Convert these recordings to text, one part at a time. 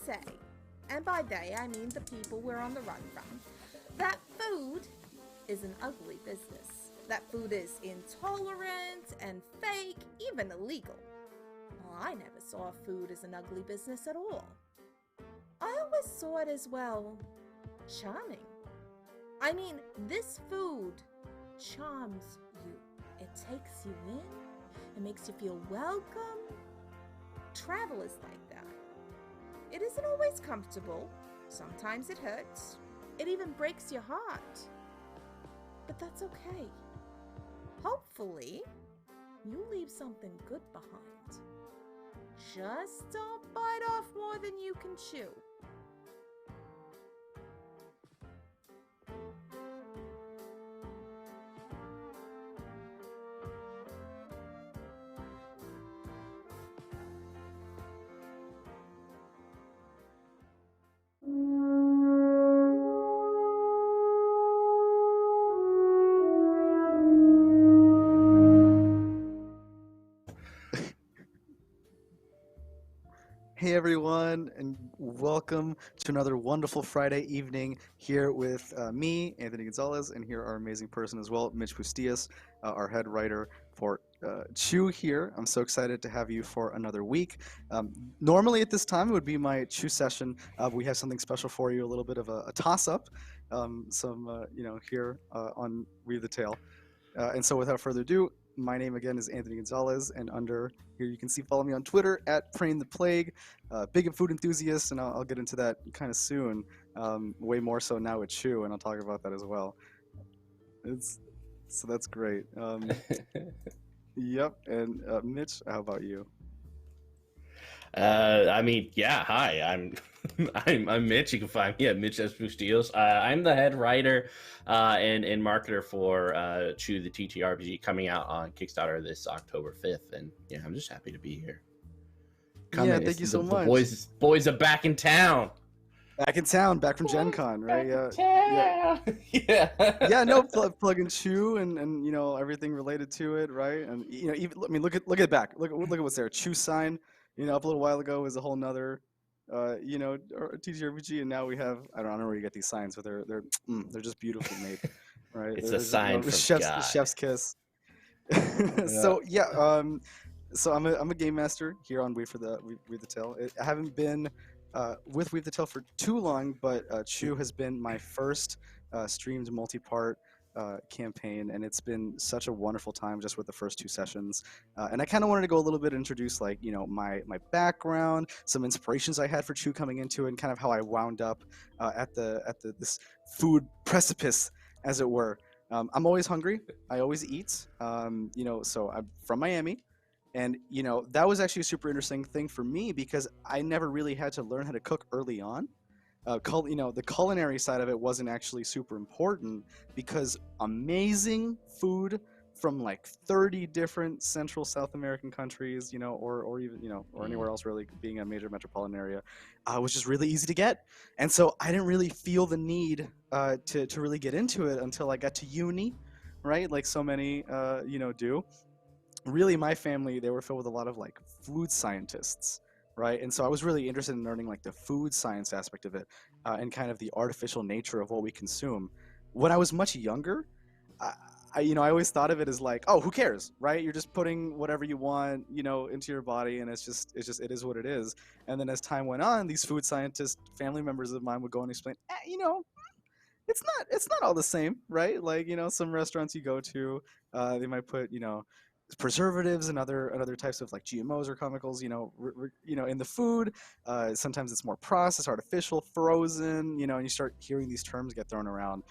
say, and by they I mean the people we're on the run from, that food is an ugly business. That food is intolerant and fake, even illegal. Well, I never saw food as an ugly business at all. I always saw it as, well, charming. I mean, this food charms you. It takes you in. It makes you feel welcome. Travel is like that. It isn't always comfortable. Sometimes it hurts. It even breaks your heart. But that's okay. Hopefully, you leave something good behind. Just don't bite off more than you can chew. Hey everyone, and welcome to another wonderful Friday evening here with me, Anthony Gonzales, and here our amazing person as well, Mitch Bustillas, our head writer for Chew here. I'm so excited to have you for another week. Normally at this time it would be my Chew session. We have something special for you, a little bit of a toss-up, here on Read the Tale. And so without further ado, my name again is Anthony Gonzales, and under here you can see, follow me on Twitter at Praying the Plague, big food enthusiast, and I'll get into that kind of soon, way more so now with Chew, and I'll talk about that as well. So that's great. Yep, and Mitch, how about you? Hi, I'm I'm Mitch. You can find me at Mitch S. Bustillas. I'm the head writer and marketer for Chew the TTRPG, coming out on Kickstarter this October 5th. And yeah, I'm just happy to be here. Thank you so much. Boys are back in town. Back in town, back from Gen Con, right? Yeah. No, plug and Chew and everything related to it, right? And even look at back. Look at what's there. Chew sign. Up a little while ago was a whole nother, TTRPG, and now we have, I don't know where you get these signs, but they're just beautifully made, right? It's a sign from God. Chef's kiss. So so I'm a game master here on Read the Tale. I haven't been with Read the Tale for too long, but Chew has been my first streamed multi-part campaign, and it's been such a wonderful time just with the first two sessions. And I kind of wanted to go a little bit, introduce my background, some inspirations I had for Chew coming into it, and kind of how I wound up at this food precipice, as it were. I'm always hungry. I always eat. So I'm from Miami. And, that was actually a super interesting thing for me because I never really had to learn how to cook early on. The culinary side of it wasn't actually super important because amazing food from like 30 different Central South American countries, or even, or anywhere else really, being a major metropolitan area, was just really easy to get. And so I didn't really feel the need to really get into it until I got to uni, right? Like so many, do. Really, my family, they were filled with a lot of like food scientists, right? And so I was really interested in learning like the food science aspect of it, and kind of the artificial nature of what we consume. When I was much younger, I always thought of it as like, oh, who cares, right? You're just putting whatever you want, into your body, and it is what it is. And then as time went on, these food scientists, family members of mine, would go and explain, it's not all the same, right? Like, some restaurants you go to, they might put, preservatives and other types of like GMOs or chemicals, in the food. Sometimes it's more processed, artificial, frozen, and you start hearing these terms get thrown around.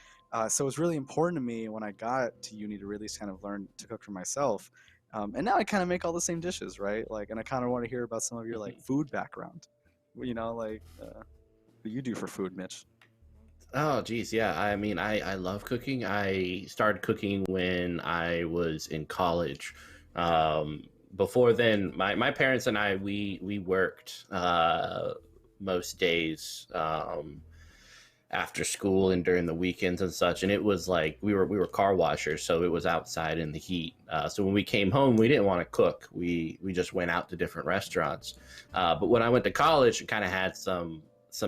So it was really important to me when I got to uni to really kind of learn to cook for myself. And now I kind of make all the same dishes, right? Like, and I kind of want to hear about some of your like food background, what you do for food, Mitch. Oh, geez. Yeah. I love cooking. I started cooking when I was in college. Before then, my parents and I, we worked most days. after school and during the weekends and such. And it was like we were car washers, so it was outside in the heat. So when we came home, we didn't want to cook. We just went out to different restaurants. But when I went to college, I kind of had some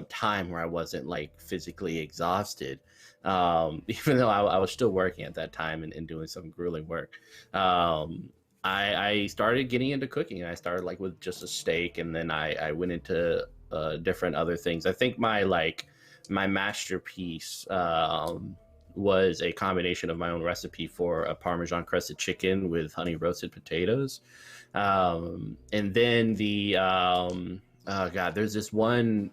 time where I wasn't like physically exhausted, even though I was still working at that time and doing some grueling work. I started getting into cooking. I started like with just a steak, and then I went into different other things. I think my masterpiece was a combination of my own recipe for a Parmesan crusted chicken with honey roasted potatoes. And then oh God, there's this one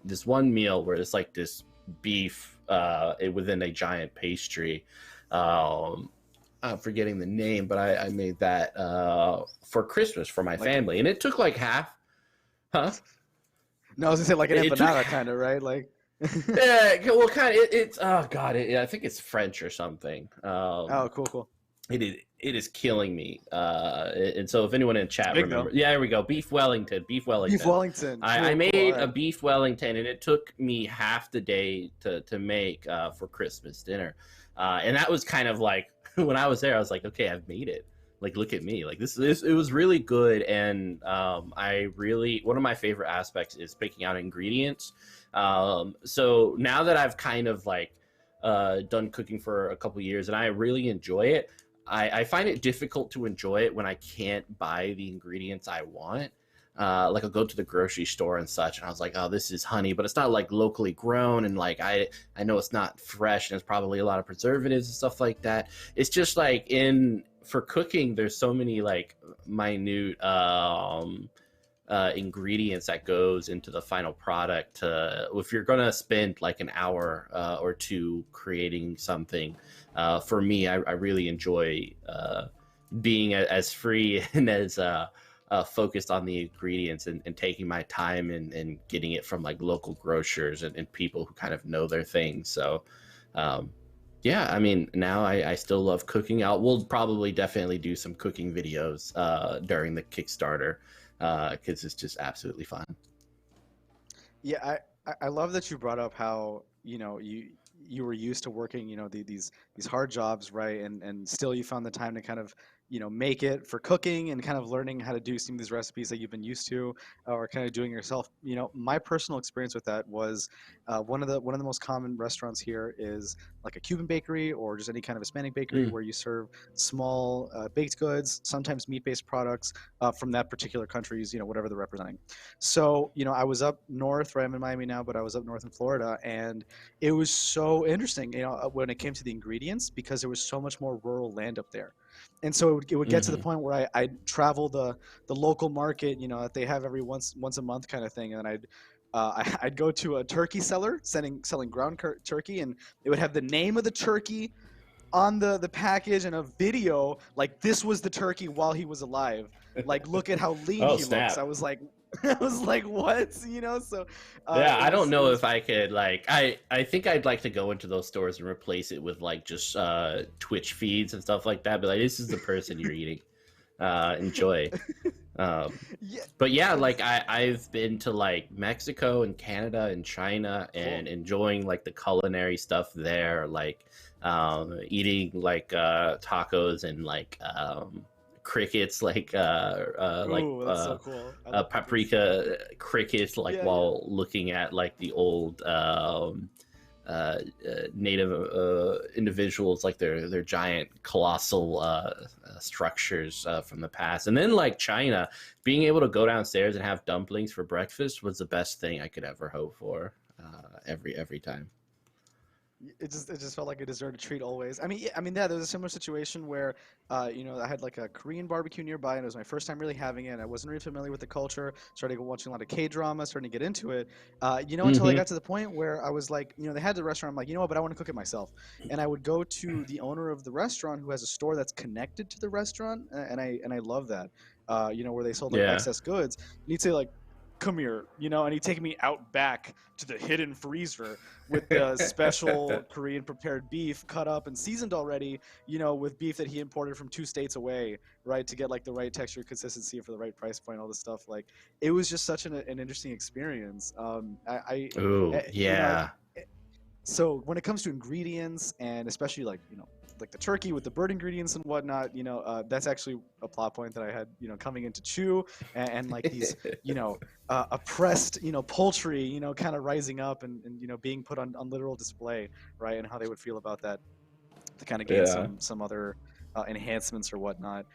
meal where it's like this beef within a giant pastry. I'm forgetting the name, but I made that for Christmas for my family, and it took like half. Huh? No, I was gonna say like an empanada kind of, right? Like. Yeah, well, kind of. It's oh God, I think it's French or something. Oh, cool. It is killing me. And so if anyone in chat remembers, yeah, there we go. Beef Wellington. Beef Wellington. I made a beef Wellington, and it took me half the day to make for Christmas dinner. And that was kind of like when I was there, I was like, okay, I've made it. Like, look at me. Like this it was really good. And one of my favorite aspects is picking out ingredients. So now that I've kind of like done cooking for a couple years and I really enjoy it, I find it difficult to enjoy it when I can't buy the ingredients I want. Like I'll go to the grocery store and such, and I was like, oh, this is honey, but it's not like locally grown, and like I know it's not fresh, and it's probably a lot of preservatives and stuff like that. It's just like for cooking, there's so many like minute ingredients that goes into the final product. If you're gonna spend like an hour or two creating something, for me, I really enjoy being as free and as focused on the ingredients and taking my time and getting it from like local grocers and people who kind of know their things. So yeah, I mean, now I still love cooking. We'll probably definitely do some cooking videos during the Kickstarter because it's just absolutely fun. Yeah, I love that you brought up how you were used to working these hard jobs, right? And still you found the time to kind of make it for cooking and kind of learning how to do some of these recipes that you've been used to or kind of doing yourself. My personal experience with that was one of the most common restaurants here is like a Cuban bakery or just any kind of Hispanic bakery where you serve small baked goods, sometimes meat-based products from that particular country's, whatever they're representing. So, I was up north, right? I'm in Miami now, but I was up north in Florida, and it was so interesting, when it came to the ingredients, because there was so much more rural land up there. And so it would get to the point where I'd travel the local market, that they have every once a month kind of thing, and I'd go to a turkey seller selling ground turkey, and it would have the name of the turkey on the package and a video like this was the turkey while he was alive. Like, look at how lean he looks. I was like, what? So yeah, I don't know if I could I think I'd like to go into those stores and replace it with like just Twitch feeds and stuff like that. But like, this is the person you're eating. Enjoy. But yeah, like I've been to like Mexico and Canada and China and enjoying like the culinary stuff there, like eating like tacos and like crickets, like so cool. paprika crickets, like while looking at like the old native individuals, like their giant colossal structures from the past. And then like China, being able to go downstairs and have dumplings for breakfast was the best thing I could ever hope for every time. It just felt like a dessert treat always. I mean, yeah, there was a similar situation where, I had like a Korean barbecue nearby, and it was my first time really having it. And I wasn't really familiar with the culture. Started watching a lot of K-drama, starting to get into it. Until I got to the point where I was like, they had the restaurant. I'm like, but I want to cook it myself. And I would go to the owner of the restaurant who has a store that's connected to the restaurant, and I love that. Where they sold like excess goods. And he'd say like, come here, and he'd take me out back to the hidden freezer with the special Korean prepared beef cut up and seasoned already, with beef that he imported from 2 states away, right, to get like the right texture, consistency for the right price point, all this stuff. Like, it was just such an interesting experience. So when it comes to ingredients, and especially like like the turkey with the bird ingredients and whatnot, that's actually a plot point that I had, coming into Chew, and like these, oppressed, poultry, kind of rising up and being put on literal display, right, and how they would feel about that to kind of gain Yeah. some other enhancements or whatnot.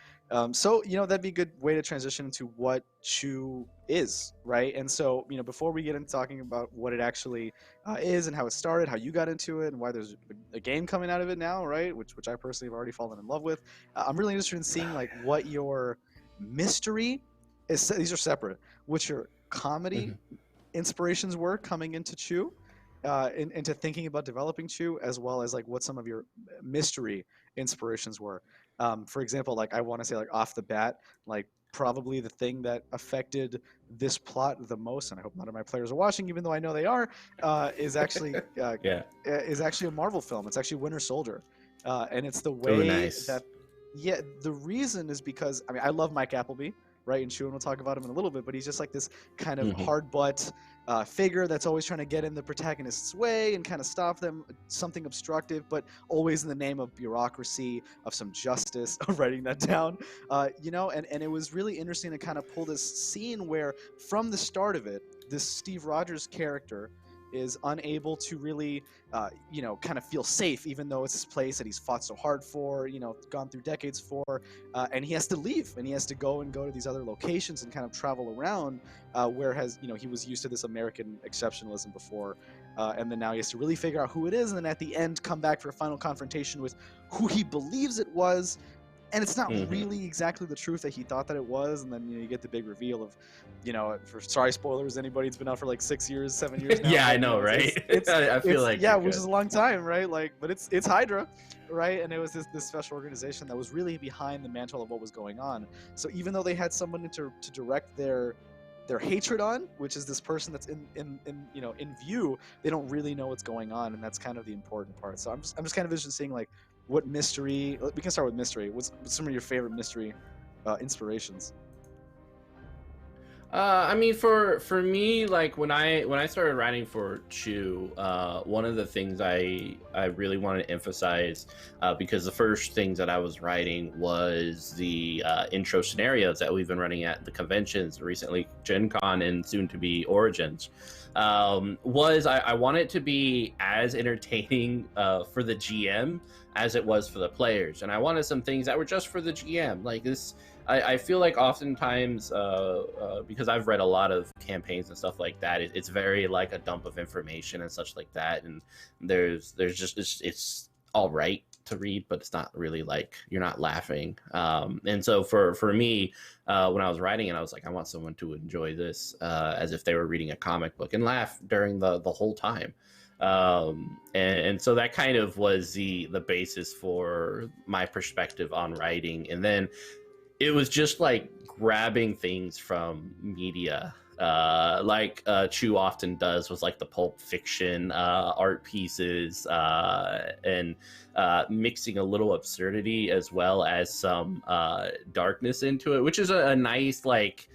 So that'd be a good way to transition into what Chew is, right? And so before we get into talking about what it actually is and how it started, how you got into it, and why there's a game coming out of it now, right? Which I personally have already fallen in love with. I'm really interested in seeing like what your mystery is. These are separate. What your comedy inspirations were coming into Chew. Into thinking about developing Chew, as well as like what some of your mystery inspirations were. For example, like I want to say like off the bat, like probably the thing that affected this plot the most, and I hope none of my players are watching, even though I know they are, is actually Yeah. a Marvel film. It's actually Winter Soldier, and it's the Oh, way nice. that. Yeah, the reason is because I love Mike Appleby, right? And Chew, and we'll talk about him in a little bit, but he's just like this kind of hard butt figure that's always trying to get in the protagonist's way and kind of stop them, something obstructive, but always in the name of bureaucracy, of some justice, of writing that down, and it was really interesting to kind of pull this scene where from the start of it, this Steve Rogers character is unable to really, kind of feel safe, even though it's this place that he's fought so hard for, gone through decades for, and he has to leave, and he has to go to these other locations and kind of travel around, whereas, he was used to this American exceptionalism before, and then now he has to really figure out who it is, and then at the end come back for a final confrontation with who he believes it was. And it's not really exactly the truth that he thought that it was, and then you get the big reveal of, sorry spoilers, anybody, it's been out for like 6 years, 7 years now. Yeah, I know, right? I feel like which is a long time, right? Like, but it's Hydra, right? And it was this special organization that was really behind the mantle of what was going on. So even though they had someone to direct their hatred on, which is this person that's in view, they don't really know what's going on, and that's kind of the important part. So I'm just kind of interested in seeing like what mystery. We can start with mystery. What's some of your favorite mystery inspirations? I mean, for me, like when I started writing for Chew, one of the things I really wanted to emphasize, because the first things that I was writing was the intro scenarios that we've been running at the conventions recently, Gen Con and soon to be Origins, was I want it to be as entertaining for the GM as it was for the players, and I wanted some things that were just for the GM, like this. I feel like oftentimes, because I've read a lot of campaigns and stuff like that, it's very like a dump of information and such like that, and there's just it's all right to read, but it's not really like you're not laughing. And so for me, when I was writing it, I was like, I want someone to enjoy this as if they were reading a comic book and laugh during the whole time. And so that kind of was the basis for my perspective on writing, and then it was just like grabbing things from media, like Chew often does, was like the Pulp Fiction art pieces, and mixing a little absurdity as well as some darkness into it, which is a nice like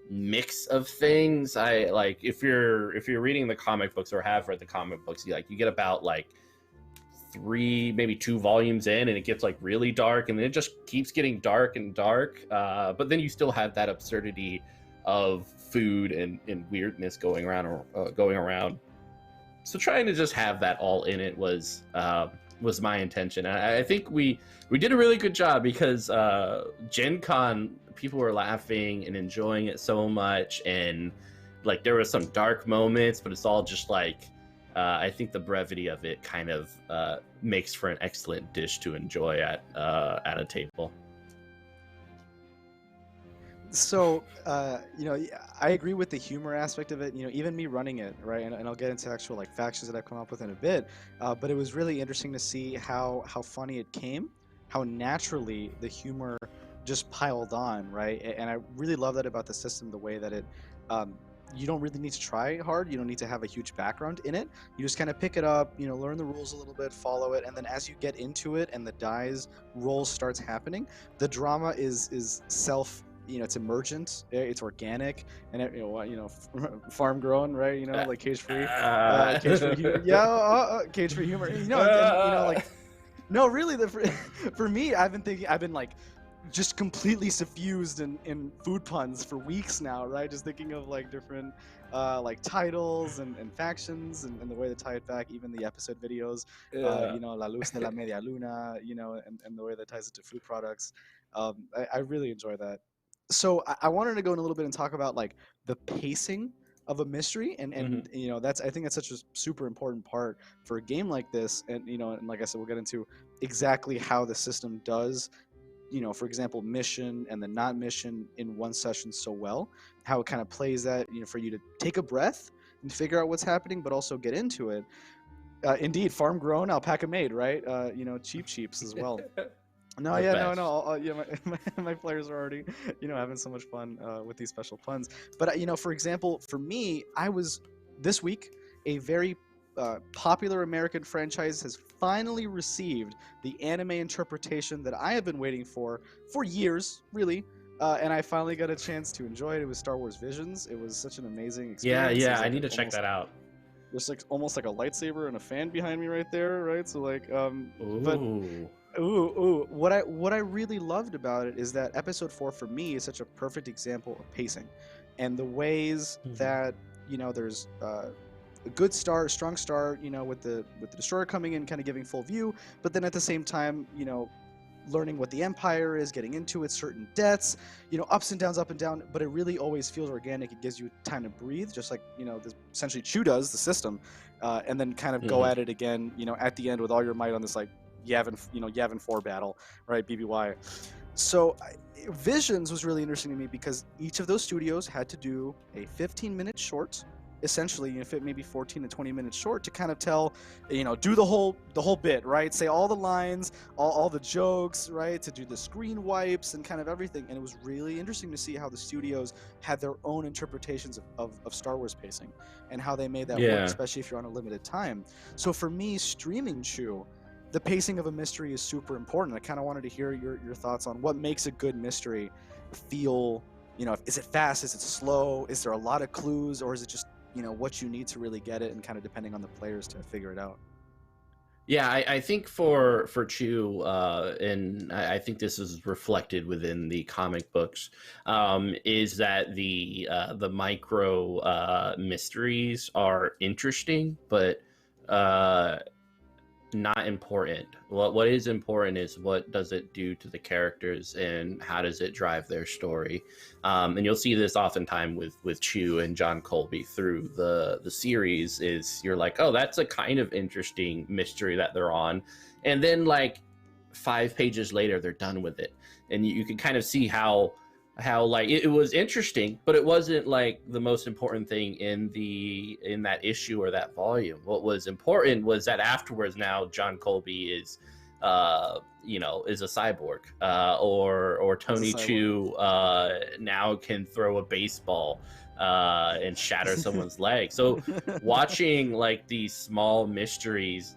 mix of things. I like if you're reading the comic books or have read the comic books, you get about like 3, maybe 2 volumes in, and it gets like really dark, and then it just keeps getting dark and dark, but then you still have that absurdity of food and weirdness going around. So trying to just have that all in it was my intention. I think we did a really good job, because Gen Con, people were laughing and enjoying it so much, and like there were some dark moments, but it's all just like I think the brevity of it kind of makes for an excellent dish to enjoy at a table. So, I agree with the humor aspect of it. Even me running it, right? And I'll get into actual like factions that I've come up with in a bit. But it was really interesting to see how funny it came, how naturally the humor just piled on, right? And I really love that about the system, the way that it. You don't really need to try hard. You don't need to have a huge background in it. You just kind of pick it up, learn the rules a little bit, follow it, and then as you get into it and the dice roll starts happening, the drama is self it's emergent, it's organic, and farm grown, right? Like cage free humor. Yeah, cage free humor. Like no, really, for me, I've been like just completely suffused in food puns for weeks now, right? Just thinking of like different like titles and factions and the way they tie it back, even the episode videos, La Luz de la Media Luna, and the way that ties it to food products. I really enjoy that. So I wanted to go in a little bit and talk about like the pacing of a mystery, and I think that's such a super important part for a game like this, and and like I said, we'll get into exactly how the system does, for example, mission and then not mission in one session so well, how it kind of plays that, for you to take a breath and figure out what's happening, but also get into it. Indeed, farm grown, alpaca made, right? Cheaps as well. No, The yeah, best. no. My players are already, having so much fun with these special puns. But for example, for me, this week a very popular American franchise has finally received the anime interpretation that I have been waiting for years, really. And I finally got a chance to enjoy it. It was Star Wars Visions. It was such an amazing experience. Yeah, I need to check that out. There's like almost like a lightsaber and a fan behind me right there, right? So like, Ooh. but what I really loved about it is that episode 4 for me is such a perfect example of pacing, and the ways that there's a good start, strong start, with the destroyer coming in, kind of giving full view, but then at the same time, learning what the Empire is, getting into it, certain deaths, ups and downs, up and down, but it really always feels organic. It gives you time to breathe, just like, essentially Chew does, the system, and then kind of go at it again, at the end with all your might on this, like, Yavin 4 battle, right, BBY. So Visions was really interesting to me because each of those studios had to do a 15-minute short, essentially, if it maybe 14 to 20 minutes short, to kind of tell, do the whole bit, right? Say all the lines, all the jokes, right? To do the screen wipes and kind of everything. And it was really interesting to see how the studios had their own interpretations of Star Wars pacing and how they made that work, especially if you're on a limited time. So for me, streaming Chew, the pacing of a mystery is super important. I kind of wanted to hear your thoughts on what makes a good mystery feel, is it fast? Is it slow? Is there a lot of clues? Or is it just, what you need to really get it, and kind of depending on the players to figure it out? Yeah, I think for Chew, and I think this is reflected within the comic books, is that the micro mysteries are interesting, but not important. What is important is what does it do to the characters and how does it drive their story. And you'll see this oftentimes with Chew and John Colby through the series. Is you're like, oh, that's a kind of interesting mystery that they're on, and then like 5 pages later they're done with it, and you can kind of see how like it was interesting, but it wasn't like the most important thing in that issue or that volume. What was important was that afterwards, now John Colby is is a cyborg, or Tony Chew now can throw a baseball and shatter someone's leg. So watching like these small mysteries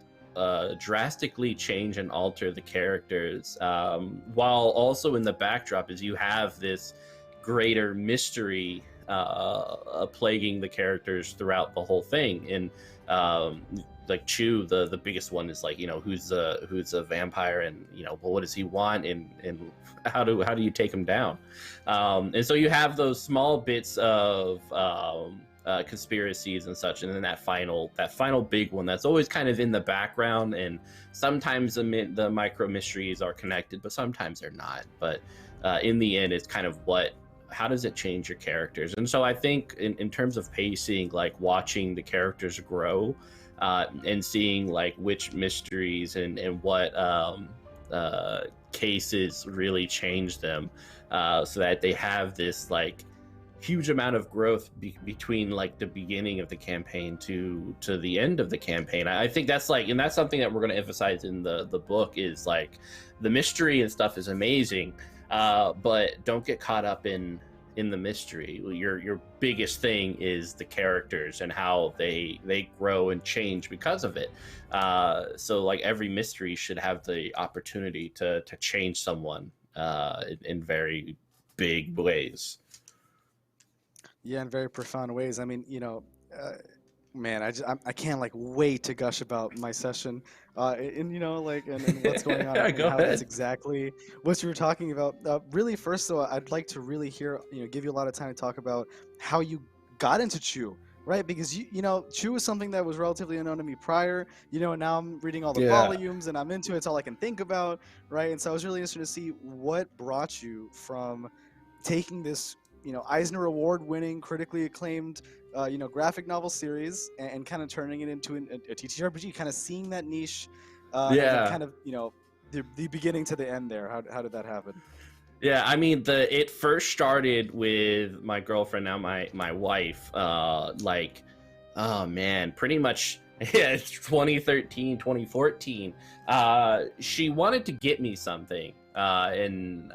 drastically change and alter the characters, while also in the backdrop is you have this greater mystery plaguing the characters throughout the whole thing. And like Chew, the biggest one is like, who's a vampire, and well, what does he want, and how do you take him down? And so you have those small bits of conspiracies and such, and then that final big one that's always kind of in the background, and sometimes the micro mysteries are connected, but sometimes they're not. But in the end, it's kind of how does it change your characters? And so I think in terms of pacing, like watching the characters grow, and seeing like which mysteries and what cases really change them, so that they have this like huge amount of growth between like the beginning of the campaign to the end of the campaign. I think that's like, and that's something that we're going to emphasize in the book, is like the mystery and stuff is amazing, but don't get caught up in the mystery. Your biggest thing is the characters and how they grow and change because of it. So like every mystery should have the opportunity to change someone in very big ways. Yeah, in very profound ways. I mean, man, I can't like wait to gush about my session, and and what's going on Yeah, and go how that's ahead. exactly what you were talking about. Really, first though, I'd like to really hear, give you a lot of time to talk about how you got into Chew, right? Because Chew was something that was relatively unknown to me prior. Now I'm reading all the Yeah. volumes and I'm into it. It's all I can think about, right? And so I was really interested to see what brought you from taking this Eisner Award winning, critically acclaimed graphic novel series and kind of turning it into a TTRPG, kind of seeing that niche, and then Yeah. kind of the beginning to the end there. How did that happen? Yeah, I mean, it first started with my girlfriend, now my wife. Oh man, pretty much. Yeah, it's 2013, 2014. She wanted to get me something, and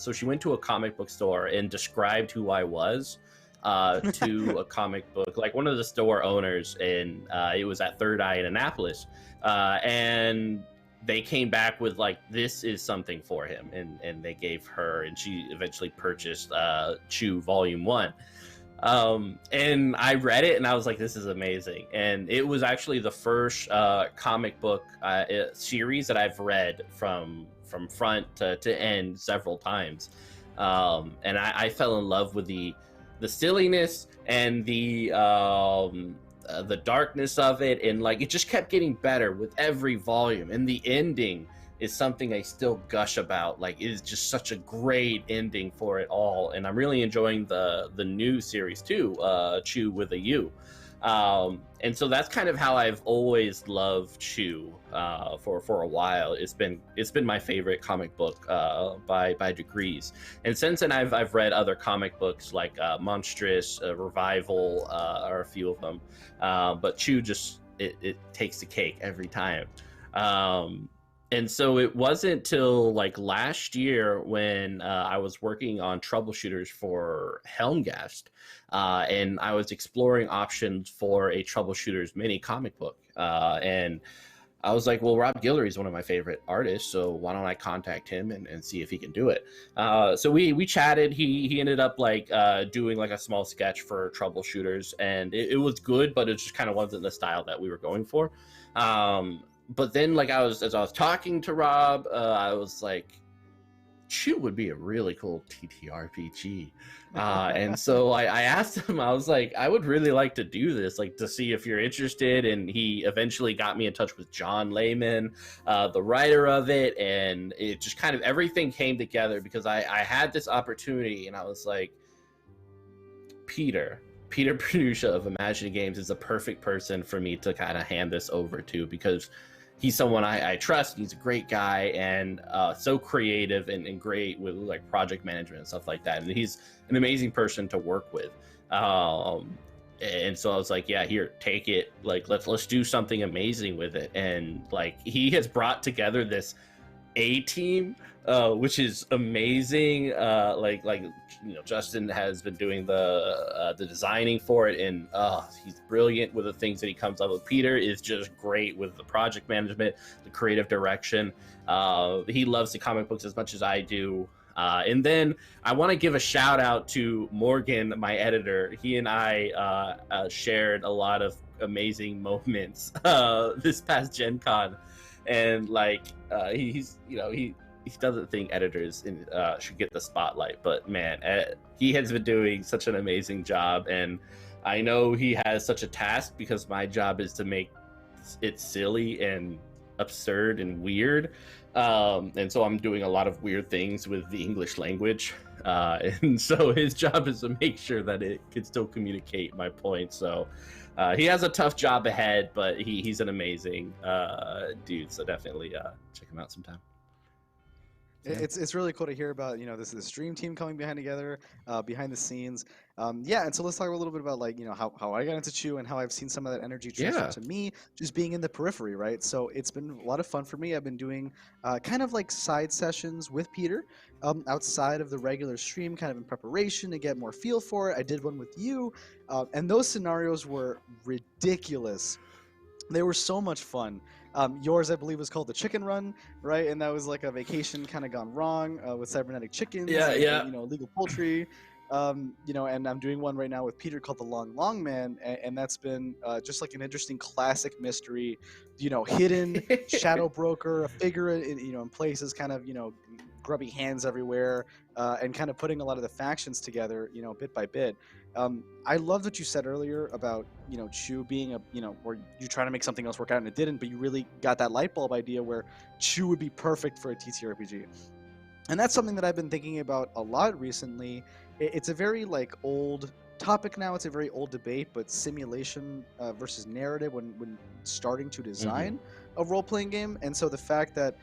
so she went to a comic book store and described who I was to a comic book, like one of the store owners, and it was at Third Eye in Annapolis, and they came back with like, this is something for him, and they gave her, and she eventually purchased Chew Volume 1. And I read it and I was like, this is amazing. And it was actually the first comic book series that I've read from front to end several times. And I fell in love with the silliness and the darkness of it, and like it just kept getting better with every volume, and the ending is something I still gush about. Like, it is just such a great ending for it all, and I'm really enjoying the new series too, Chew with a U. And so that's kind of how I've always loved Chew for a while. It's been my favorite comic book by degrees. And since then, I've read other comic books like Monstrous, Revival, or a few of them. But Chew just it takes the cake every time. And so it wasn't till like last year when I was working on troubleshooters for Helmgast, and I was exploring options for a troubleshooters mini comic book. And I was like, well, Rob Guillory is one of my favorite artists, so why don't I contact him and see if he can do it? So we chatted. He ended up like doing like a small sketch for troubleshooters, and it was good, but it just kind of wasn't the style that we were going for. But then, like, as I was talking to Rob, I was like, Chew would be a really cool TTRPG. And so I asked him, I was like, I would really like to do this, like, to see if you're interested. And he eventually got me in touch with John Layman, the writer of it. And it just kind of, everything came together because I had this opportunity, and I was like, Peter Prusa of Imagining Games is the perfect person for me to kind of hand this over to, because he's someone I trust. He's a great guy, and so creative and great with like project management and stuff like that. And he's an amazing person to work with. And so I was like, yeah, here, take it. Like, let's do something amazing with it. And like, he has brought together this A team, which is amazing. Justin has been doing the designing for it, and he's brilliant with the things that he comes up with. Peter is just great with the project management, the creative direction. He loves the comic books as much as I do. And then I want to give a shout out to Morgan, my editor. He and I shared a lot of amazing moments this past Gen Con. And like, he doesn't think editors should get the spotlight, but man, he has been doing such an amazing job. And I know he has such a task, because my job is to make it silly and absurd and weird. And so I'm doing a lot of weird things with the English language. And so his job is to make sure that it can still communicate my point. So he has a tough job ahead, but he's an amazing dude. So definitely check him out sometime. It's really cool to hear about this stream team coming behind the scenes. And so let's talk a little bit about like how I got into Chew and how I've seen some of that energy transfer to me, just being in the periphery, right? So it's been a lot of fun for me. I've been doing kind of like side sessions with Peter outside of the regular stream, kind of in preparation to get more feel for it. I did one with you, and those scenarios were ridiculous. They were so much fun. Yours, I believe, was called the Chicken Run, right? And that was like a vacation kind of gone wrong with cybernetic chickens Yeah, and, yeah. illegal poultry. And I'm doing one right now with Peter called the Long Long Man, and that's been just like an interesting classic mystery, hidden shadow broker, a figure in places, kind of grubby hands everywhere, and kind of putting a lot of the factions together, bit by bit. I loved what you said earlier about Chew being where you trying to make something else work out and it didn't, but you really got that light bulb idea where Chew would be perfect for a TTRPG. And that's something that I've been thinking about a lot recently. It's a very like old topic now. It's a very old debate, but simulation versus narrative when starting to design a role-playing game. And so the fact that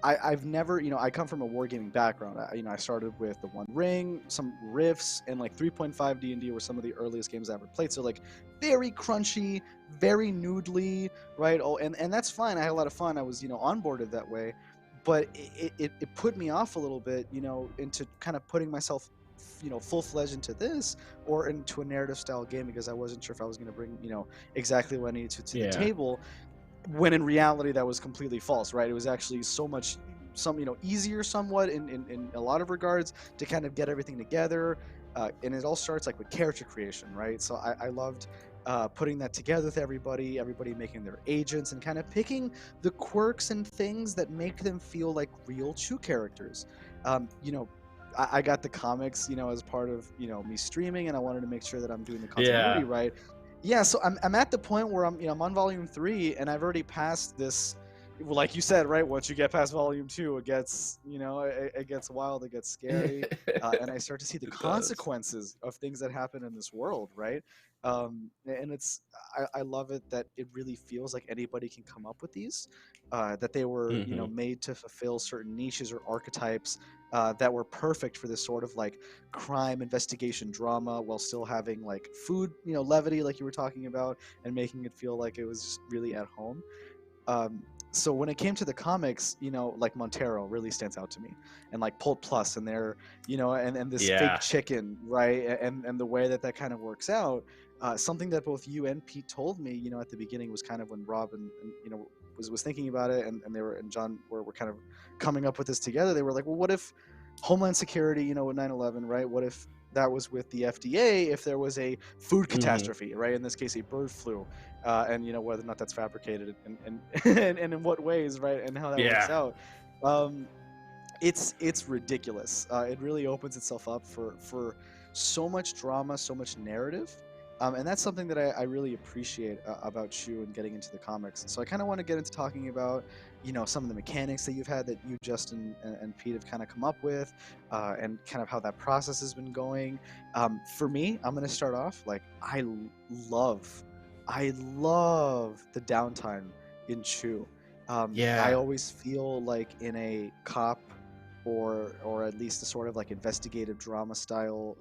I've never, I come from a wargaming background. I started with the One Ring, some Rifts, and like 3.5 D&D were some of the earliest games I ever played. So like very crunchy, very noodly, right? Oh, and that's fine. I had a lot of fun. I was, onboarded that way, but it put me off a little bit, into kind of putting myself, full-fledged into this or into a narrative style game because I wasn't sure if I was going to bring, exactly what I needed to the table. When in reality that was completely false, right? It was actually easier somewhat in a lot of regards to kind of get everything together, and it all starts like with character creation, right? So I loved putting that together with everybody making their agents and kind of picking the quirks and things that make them feel like real Chew characters. I got the comics, as part of me streaming, and I wanted to make sure that I'm doing the continuity right. Yeah, so I'm at the point where I'm on volume 3 and I've already passed this. Well, like you said, right? Once you get past volume 2, it gets it gets wild, it gets scary, and I start to see the consequences of things that happen in this world, right? And I love it that it really feels like anybody can come up with these, that they were made to fulfill certain niches or archetypes that were perfect for this sort of like crime investigation drama while still having like food, levity, like you were talking about, and making it feel like it was just really at home. So when it came to the comics, like Montero really stands out to me, and like Pult Plus and their, and this fake chicken, right? And the way that kind of works out, something that both you and Pete told me, at the beginning was kind of when Rob and was thinking about it, and they were, and John were kind of coming up with this together. They were like, well, what if Homeland Security, with 9/11, right? What if that was with the FDA? If there was a food catastrophe, right? In this case, a bird flu, and whether or not that's fabricated, and in what ways, right? And how that works out. It's ridiculous. It really opens itself up for so much drama, so much narrative. And that's something that I really appreciate about Chew and getting into the comics. So I kind of want to get into talking about, some of the mechanics that you've had that you, Justin, and Pete have kind of come up with, and kind of how that process has been going. For me, I'm going to start off like I love the downtime in Chew. I always feel like in a cop or at least a sort of like investigative drama style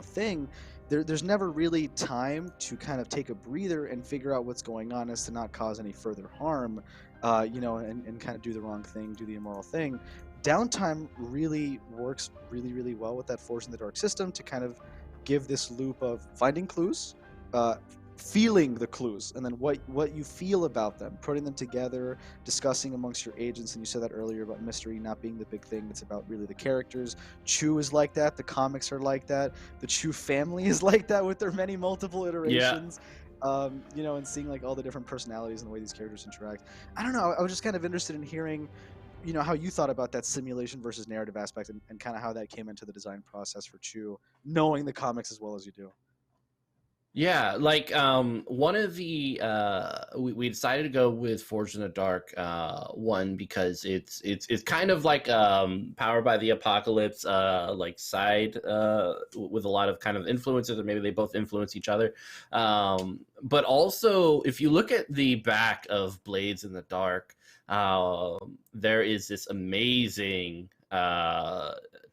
thing, there's never really time to kind of take a breather and figure out what's going on as to not cause any further harm, and kind of do the wrong thing, do the immoral thing. Downtime really works really, really well with that Forge in the Dark system to kind of give this loop of finding clues, feeling the clues, and then what you feel about them, putting them together, discussing amongst your agents. And you said that earlier about mystery not being the big thing. It's about really the characters. Chew is like that. The comics are like that. The Chew family is like that with their many multiple iterations. And seeing like all the different personalities and the way these characters interact. I don't know. I was just kind of interested in hearing, how you thought about that simulation versus narrative aspect, and kind of how that came into the design process for Chew, knowing the comics as well as you do. Yeah, like one of the we decided to go with Forged in the Dark one because it's kind of like Powered by the Apocalypse like side with a lot of kind of influences, or maybe they both influence each other. But also, if you look at the back of Blades in the Dark, there is this amazing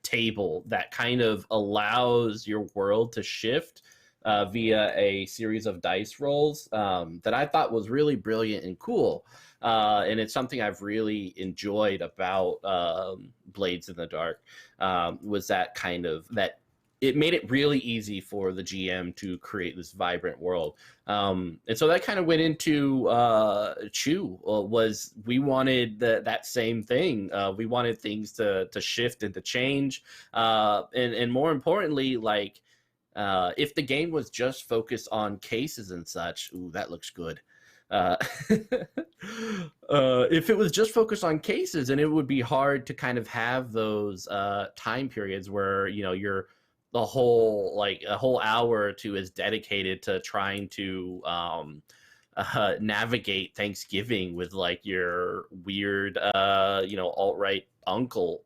table that kind of allows your world to shift via a series of dice rolls that I thought was really brilliant and cool. And it's something I've really enjoyed about Blades in the Dark, was that kind of that it made it really easy for the GM to create this vibrant world. And so that kind of went into Chew. Was we wanted that same thing. We wanted things to shift and to change. And more importantly, like if the game was just focused on cases and such, ooh, that looks good. If it was just focused on cases, then it would be hard to kind of have those time periods where, you know, a whole hour or two is dedicated to trying to navigate Thanksgiving with like your weird alt-right uncle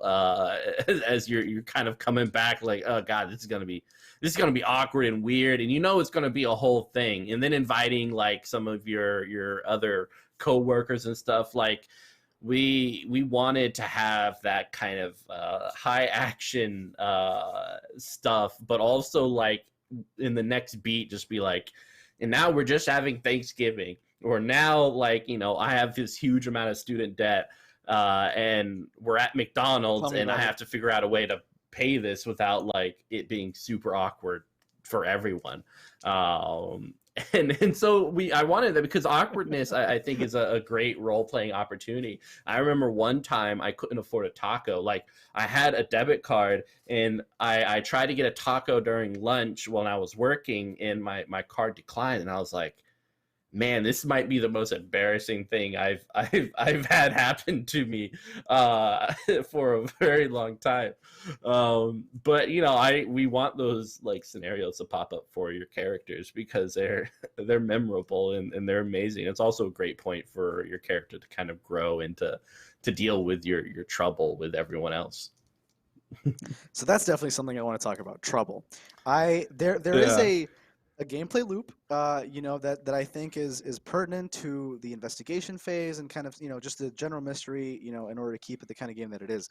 as you're kind of coming back like, oh god, this is gonna be awkward and weird, and you know it's gonna be a whole thing, and then inviting like some of your other co-workers and stuff. Like we wanted to have that kind of high action stuff, but also like in the next beat just be like, and now we're just having Thanksgiving, or now like, you know, I have this huge amount of student debt and we're at McDonald's and I have to figure out a way to pay this without like it being super awkward for everyone. And so I wanted that because awkwardness, I think, is a great role-playing opportunity. I remember one time I couldn't afford a taco. Like, I had a debit card, and I tried to get a taco during lunch when I was working, and my card declined, and I was like, man, this might be the most embarrassing thing I've had happen to me for a very long time. But you know, we want those like scenarios to pop up for your characters because they're memorable and they're amazing. It's also a great point for your character to kind of grow and to deal with your trouble with everyone else. So that's definitely something I want to talk about. Trouble. There is a gameplay loop, you know, that I think is pertinent to the investigation phase and kind of, you know, just the general mystery, you know, in order to keep it the kind of game that it is.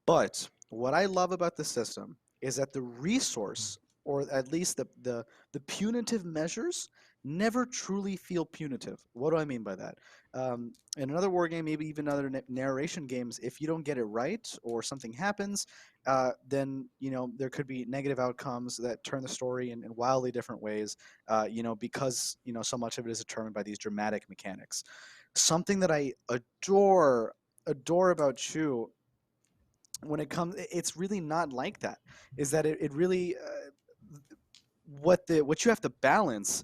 But what I love about the system is that the resource, or at least the punitive measures, never truly feel punitive. What do I mean by that? In another war game, maybe even other narration games, if you don't get it right or something happens, then, you know, there could be negative outcomes that turn the story in wildly different ways, you know, because, you know, so much of it is determined by these dramatic mechanics. Something that I adore about Chew, when it comes, it's really not like that, is that it really, what you have to balance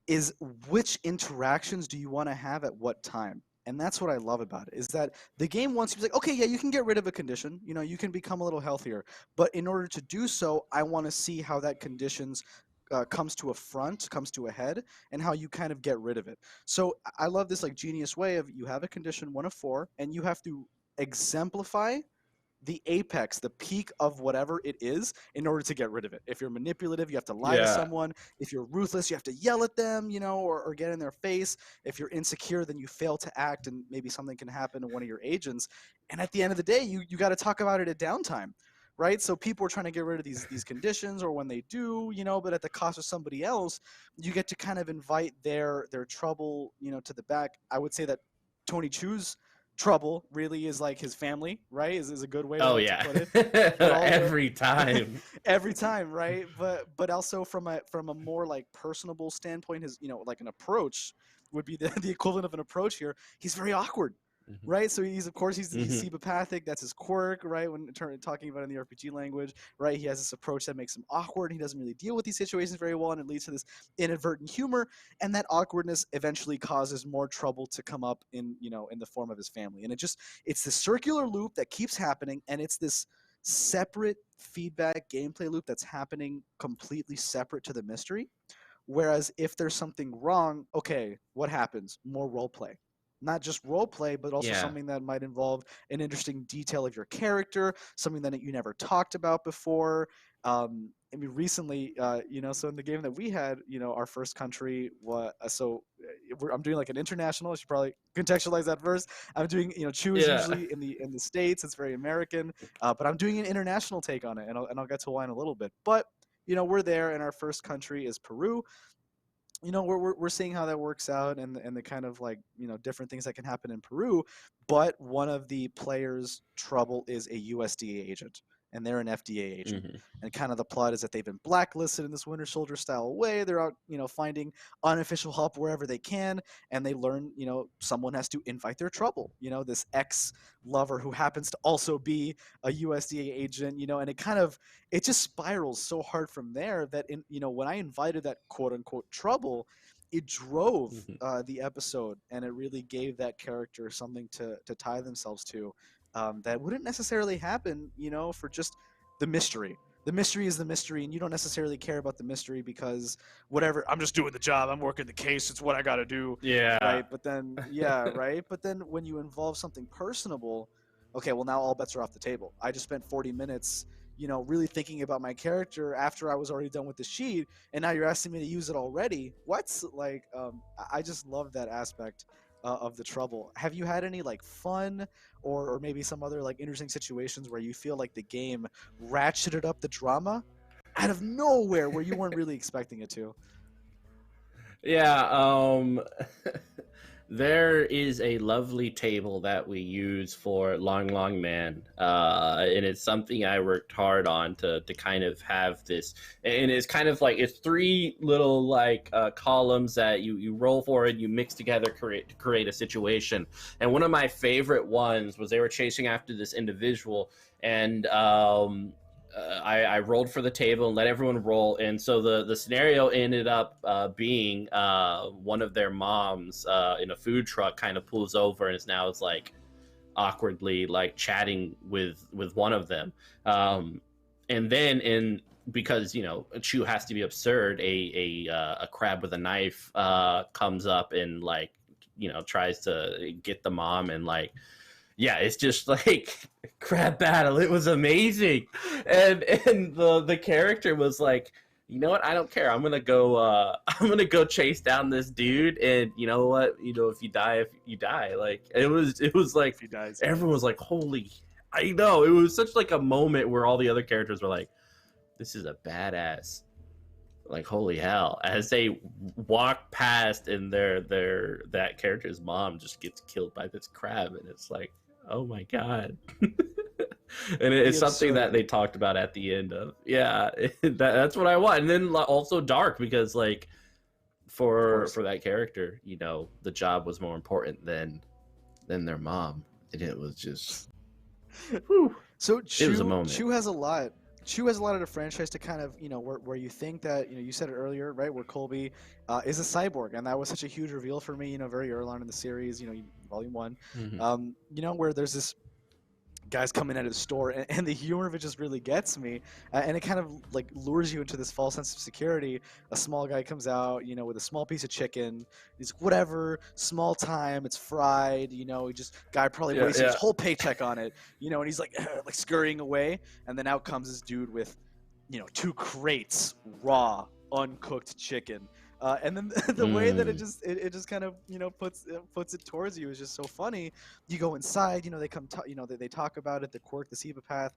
is which interactions do you want to have at what time. And that's what I love about it, is that the game wants you to be like, okay, yeah, you can get rid of a condition, you know, you can become a little healthier, but in order to do so, I want to see how that conditions comes to a head, and how you kind of get rid of it. So I love this like genius way of, you have a condition 1 of 4, and you have to exemplify the apex, the peak of whatever it is in order to get rid of it. If you're manipulative, you have to lie to someone. If you're ruthless, you have to yell at them, you know, or get in their face. If you're insecure, then you fail to act and maybe something can happen to one of your agents. And at the end of the day, you got to talk about it at downtime, right? So people are trying to get rid of these conditions, or when they do, you know, but at the cost of somebody else, you get to kind of invite their trouble, you know, to the back. I would say that Tony Chu's trouble really is like his family, right? Is a good way to put it. Every time. Every time, right? But also from a more like personable standpoint, his, you know, like an approach would be the equivalent of an approach here. He's very awkward. Mm-hmm. Right, so he's sebopathic. That's his quirk, right? When talking about it in the RPG language, right? He has this approach that makes him awkward. He doesn't really deal with these situations very well, and it leads to this inadvertent humor. And that awkwardness eventually causes more trouble to come up in the form of his family. And it's the circular loop that keeps happening, and it's this separate feedback gameplay loop that's happening completely separate to the mystery. Whereas if there's something wrong, okay, what happens? More role play. Not just role play, but also something that might involve an interesting detail of your character, something that you never talked about before. I mean, recently, so in the game that we had, you know, our first country was, I'm doing like an international. I should probably contextualize that first. I'm doing, you know, Chew is usually in the States. It's very American, but I'm doing an international take on it, and I'll get to why in a little bit. But, you know, we're there, and our first country is Peru. You know, we're seeing how that works out, and the kind of like, you know, different things that can happen in Peru. But one of the players' trouble is a USDA agent, and they're an FDA agent. Mhm. And kind of the plot is that they've been blacklisted in this Winter Soldier style way. They're out, finding unofficial help wherever they can, and they learn, someone has to invite their trouble. This ex-lover who happens to also be a USDA agent, and it just spirals so hard from there that when I invited that quote unquote trouble, it drove the episode, and it really gave that character something to tie themselves to that wouldn't necessarily happen, for just the mystery. The mystery is the mystery, and you don't necessarily care about the mystery because whatever, I'm just doing the job, I'm working the case, it's what I got to do. Yeah. Right. But then, right. But then when you involve something personable, okay, well, now all bets are off the table. I just spent 40 minutes really thinking about my character after I was already done with the sheet, and now you're asking me to use it already. What's like, I just love that aspect of the trouble. Have you had any like fun or maybe some other like interesting situations where you feel like the game ratcheted up the drama out of nowhere where you weren't really expecting it to? Yeah, there is a lovely table that we use for Long Long Man, and it's something I worked hard on to kind of have this, and it's kind of like, it's three little like columns that you roll for and you mix together to create a situation. And one of my favorite ones was they were chasing after this individual, and I rolled for the table and let everyone roll, and so the scenario ended up being one of their moms in a food truck kind of pulls over and it's like awkwardly like chatting with one of them, and then because Chew has to be absurd, a crab with a knife comes up and like tries to get the mom, and like, yeah, it's just like crab battle. It was amazing, and the character was like, you know what? I don't care. I'm gonna go chase down this dude, and you know what? If you die. Like it was like, if he dies, everyone was like, holy! I know, it was such like a moment where all the other characters were like, this is a badass. Like holy hell! As they walk past, and that character's mom just gets killed by this crab, and it's like, oh my god. And it's something that they talked about at the end of, that's what I want. And then also dark, because like for that character, the job was more important than their mom, and it was just whew. So it was a moment. Chew has a lot of the franchise to kind of, where you think that, you said it earlier, right, where Colby is a cyborg, and that was such a huge reveal for me, very early on in the series, volume 1, where there's this guys coming out of the store, and the humor of it just really gets me, and it kind of like lures you into this false sense of security. A small guy comes out, with a small piece of chicken. He's whatever, small time, it's fried, guy probably wasted his whole paycheck on it, and he's like scurrying away, and then out comes this dude with 2 crates raw uncooked chicken. And then the way that it just kind of puts it towards you is just so funny. You go inside, they come they talk about it. The quirk, the SIBA path,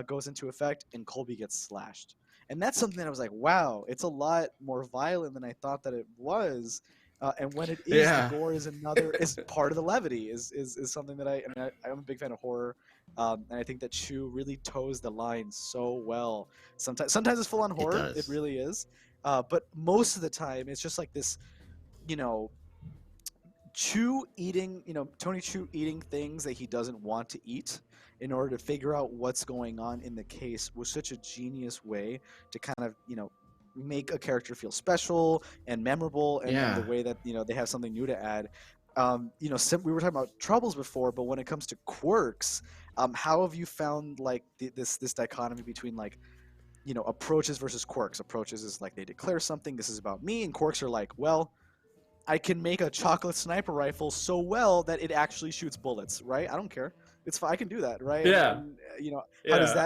goes into effect, and Colby gets slashed. And that's something that I was like, wow, it's a lot more violent than I thought that it was. And when it is, the gore is is part of the levity. Is something that I'm a big fan of horror, and I think that Chew really toes the line so well. Sometimes it's full on horror. It really is. But most of the time, it's just like this, Chew eating, Tony Chew eating things that he doesn't want to eat in order to figure out what's going on in the case was such a genius way to kind of, make a character feel special and memorable, and the way that, they have something new to add. We were talking about troubles before, but when it comes to quirks, how have you found like this dichotomy between like, approaches versus quirks? Approaches is like they declare something, this is about me, and quirks are like, well, I can make a chocolate sniper rifle so well that it actually shoots bullets, right? I don't care. It's fine. I can do that, right? Yeah. And,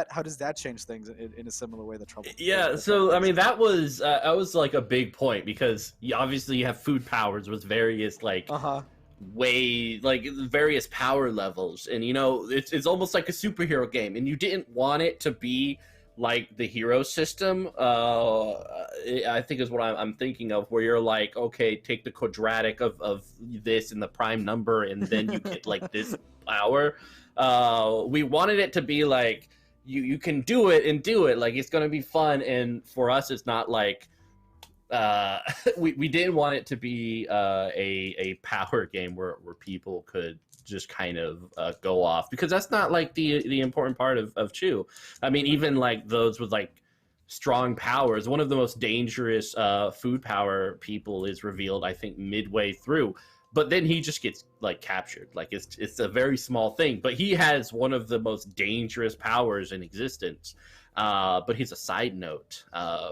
how does that change things in a similar way that trouble? Yeah. So I mean, that was like a big point, because obviously you have food powers with various like various power levels, and it's almost like a superhero game, and you didn't want it to be like the hero system, I think is what I'm thinking of, where you're like, okay, take the quadratic of this and the prime number, and then you get like this power. We wanted it to be like, you can do it and do it. Like, it's going to be fun. And for us, it's not like we didn't want it to be a power game where people could just kind of go off, because that's not like the important part of Chew. I mean, even like those with like strong powers, one of the most dangerous food power people is revealed, I think, midway through. But then he just gets like captured. Like, it's a very small thing, but he has one of the most dangerous powers in existence. But he's a side note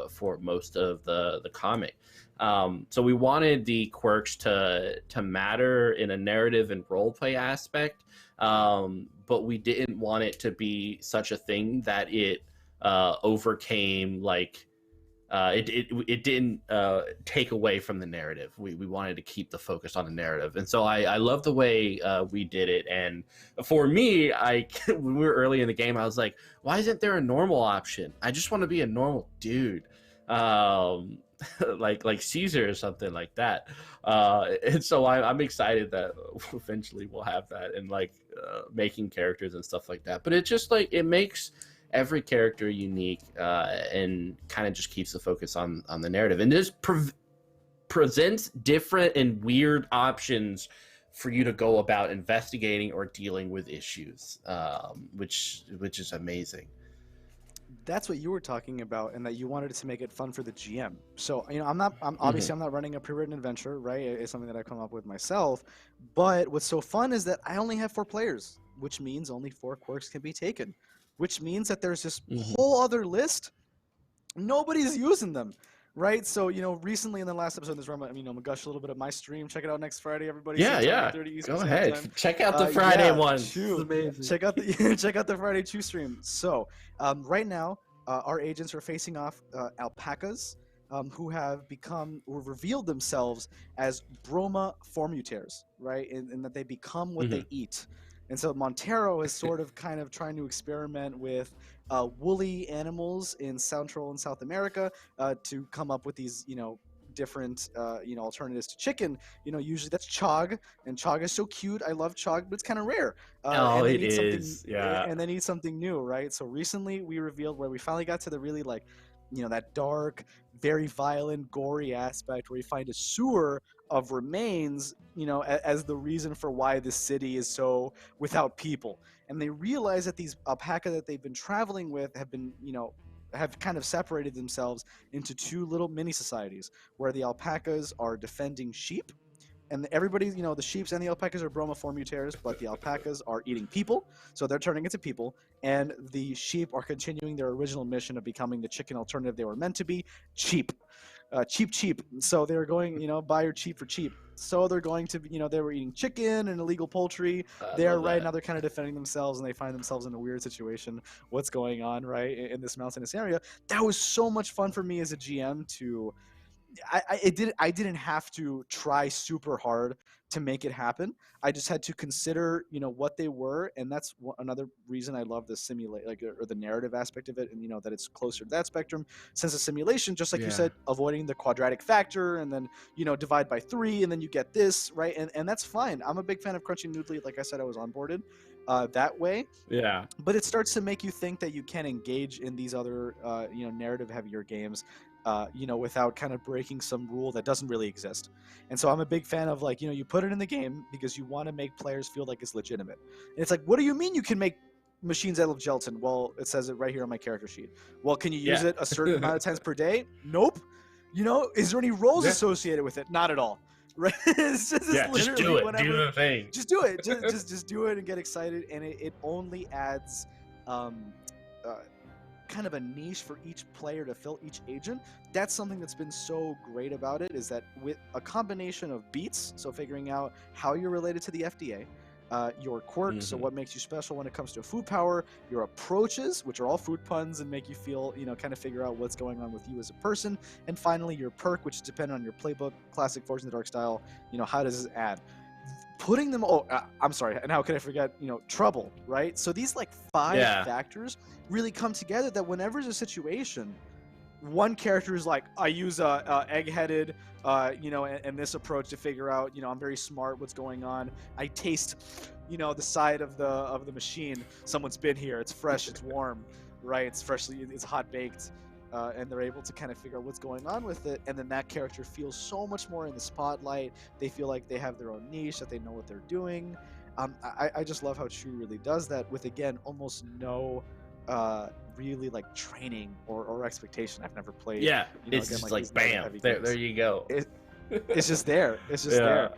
for most of the comic. So we wanted the quirks to matter in a narrative and roleplay aspect, but we didn't want it to be such a thing that it overcame like. It didn't take away from the narrative. We wanted to keep the focus on the narrative. And so I love the way we did it. And for me, when we were early in the game, I was like, why isn't there a normal option? I just want to be a normal dude. Like Caesar or something like that. And so I'm excited that eventually we'll have that, and like making characters and stuff like that. But it just like, it makes every character unique, and kind of just keeps the focus on the narrative, and this presents different and weird options for you to go about investigating or dealing with issues, which is amazing. That's what you were talking about, and that you wanted to make it fun for the GM. So, you know, I'm obviously I'm not running a pre-written adventure, right? It's something that I come up with myself. But what's so fun is that I only have 4 players, which means only 4 quirks can be taken. Which means that there's this whole other list. Nobody's using them, right? So, you know, recently in the last episode of this run, I mean, I'm gonna gush a little bit at my stream. Check it out next Friday, everybody. Yeah. Go ahead. Time. Check out the Friday one. Check out the Friday Chew stream. So, right now, our agents are facing off alpacas, who have revealed themselves as broma formutaires, right? And that they become what they eat. And so Montero is sort of kind of trying to experiment with woolly animals in Central and South America to come up with these, you know, different, you know, alternatives to chicken. You know, usually that's chog, and chog is so cute. I love chog, but it's kind of rare. It is, yeah. And they need something new, right? So recently we revealed where we finally got to the really, like, you know, that dark, very violent, gory aspect where you find a sewer of remains, you know, as the reason for why this city is so without people. And they realize that these alpaca that they've been traveling with have been, you know, have kind of separated themselves into 2 little mini societies, where the alpacas are defending sheep. And everybody, you know, the sheeps and the alpacas are broma formutaires, but the alpacas are eating people, so they're turning into people. And the sheep are continuing their original mission of becoming the chicken alternative they were meant to be, cheap. Cheap. So they're going, you know, buy your cheap for cheap. So they're going to, you know, they were eating chicken and illegal poultry. They're right now, they're kind of defending themselves, and they find themselves in a weird situation. What's going on, right, in this mountainous area? That was so much fun for me as a GM to... I didn't have to try super hard to make it happen. I just had to consider, you know, what they were, and that's another reason I love the simulate, like, or the narrative aspect of it, and, you know, that it's closer to that spectrum. Since a simulation, just like you said, avoiding the quadratic factor, and then, you know, divide by 3, and then you get this, right? And that's fine. I'm a big fan of crunching noodly. Like I said, I was onboarded that way. Yeah. But it starts to make you think that you can engage in these other, you know, narrative heavier games. You know, without kind of breaking some rule that doesn't really exist. And so I'm a big fan of, like, you know, you put it in the game because you want to make players feel like it's legitimate. And it's like, what do you mean you can make machines out of gelatin? Well, it says it right here on my character sheet. Well, can you use it a certain amount of times per day? Nope. You know, is there any roles associated with it? Not at all. Right? It's just just do it. Whatever. Do the thing. Just do it. Just do it and get excited. And it only adds kind of a niche for each player to fill each agent. That's something that's been so great about it, is that with a combination of beats, so figuring out how you're related to the FDA, your quirks, so what makes you special when it comes to food power, your approaches, which are all food puns and make you feel, you know, kind of figure out what's going on with you as a person, and finally your perk, which is dependent on your playbook, classic Forged in the Dark style, you know, how does it add? Putting them I'm sorry, and how could I forget, you know, trouble, right? So these, like, 5 factors really come together, that whenever there's a situation, one character is like, I use egg-headed, you know, and this approach to figure out, you know, I'm very smart, what's going on. I taste, you know, the side of the machine. Someone's been here. It's fresh. It's warm. right? It's freshly, it's hot baked, and they're able to kind of figure out what's going on with it, and then that character feels so much more in the spotlight. They feel like they have their own niche, that they know what they're doing. I just love how Chu really does that with, again, almost no really like training or expectation. I've never played. Yeah, you know, it's again, just these like bam, heavy there games. you go. It's just there. It's just Yeah. there.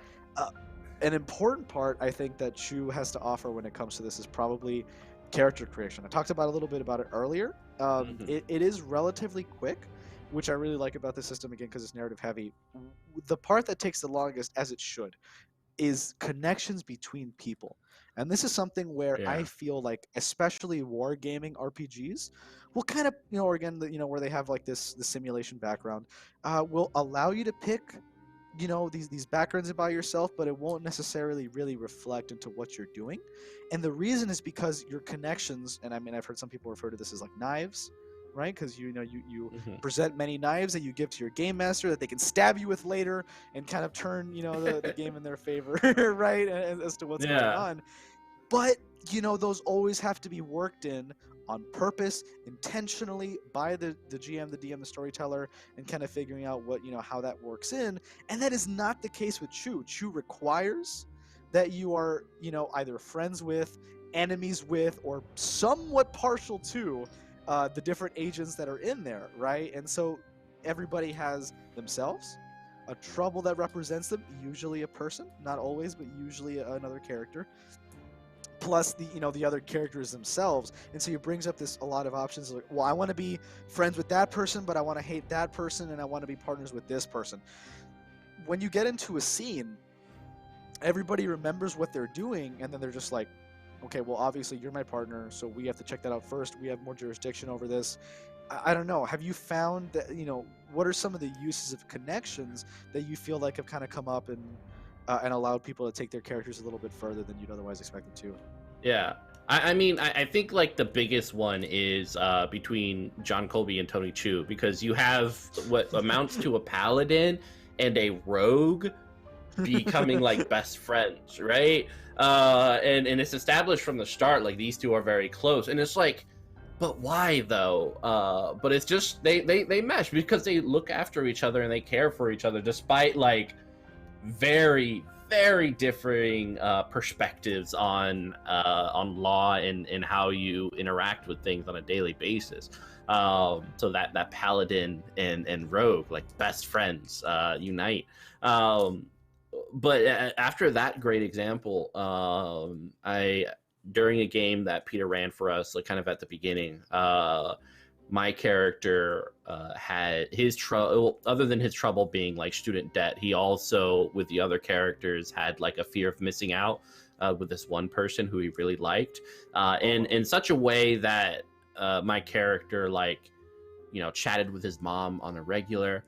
An important part I think that Chu has to offer when it comes to this is probably character creation. I talked about a little bit about it earlier. It is relatively quick, which I really like about the system, again, because it's narrative heavy. The part that takes the longest, as it should, is connections between people. And this is something where Yeah. I feel like, especially wargaming RPGs, will kind of, you know, or again, you know, where they have like the simulation background, will allow you to pick, you know, these backgrounds about yourself, but it won't necessarily really reflect into what you're doing. And the reason is because your connections, and I mean, I've heard some people refer to this as like knives, right? Because you present many knives that you give to your game master that they can stab you with later and kind of turn, you know, the game in their favor, right? As to what's going on. But, you know, those always have to be worked in on purpose, intentionally, by the GM, the DM, the storyteller, and kind of figuring out what, you know, how that works in. And that is not the case with Chu. Chu requires that you are, you know, either friends with, enemies with, or somewhat partial to the different agents that are in there, right? And so everybody has themselves, a trouble that represents them, usually a person, not always, but usually another character, plus the, you know, the other characters themselves. And so it brings up a lot of options like, well, I want to be friends with that person, but I want to hate that person, and I want to be partners with this person. When you get into a scene, everybody remembers what they're doing, and then they're just like, okay, well, obviously you're my partner, so we have to check that out first. We have more jurisdiction over this. I don't know. Have you found that, you know, what are some of the uses of connections that you feel like have kind of come up and allowed people to take their characters a little bit further than you'd otherwise expect them to? Yeah. I mean, I think like the biggest one is between John Colby and Tony Chu, because you have what amounts to a paladin and a rogue becoming like best friends, right? And it's established from the start, like these two are very close, and it's like, but why though? But it's just they mesh because they look after each other and they care for each other, despite like very differing perspectives on law and how you interact with things on a daily basis. So that paladin and rogue, like best friends, unite. But after that great example, during a game that Peter ran for us, like kind of at the beginning, my character had his trouble. Other than his trouble being like student debt, he also, with the other characters, had like a fear of missing out with this one person who he really liked, and in such a way that my character, like, you know, chatted with his mom on a regular,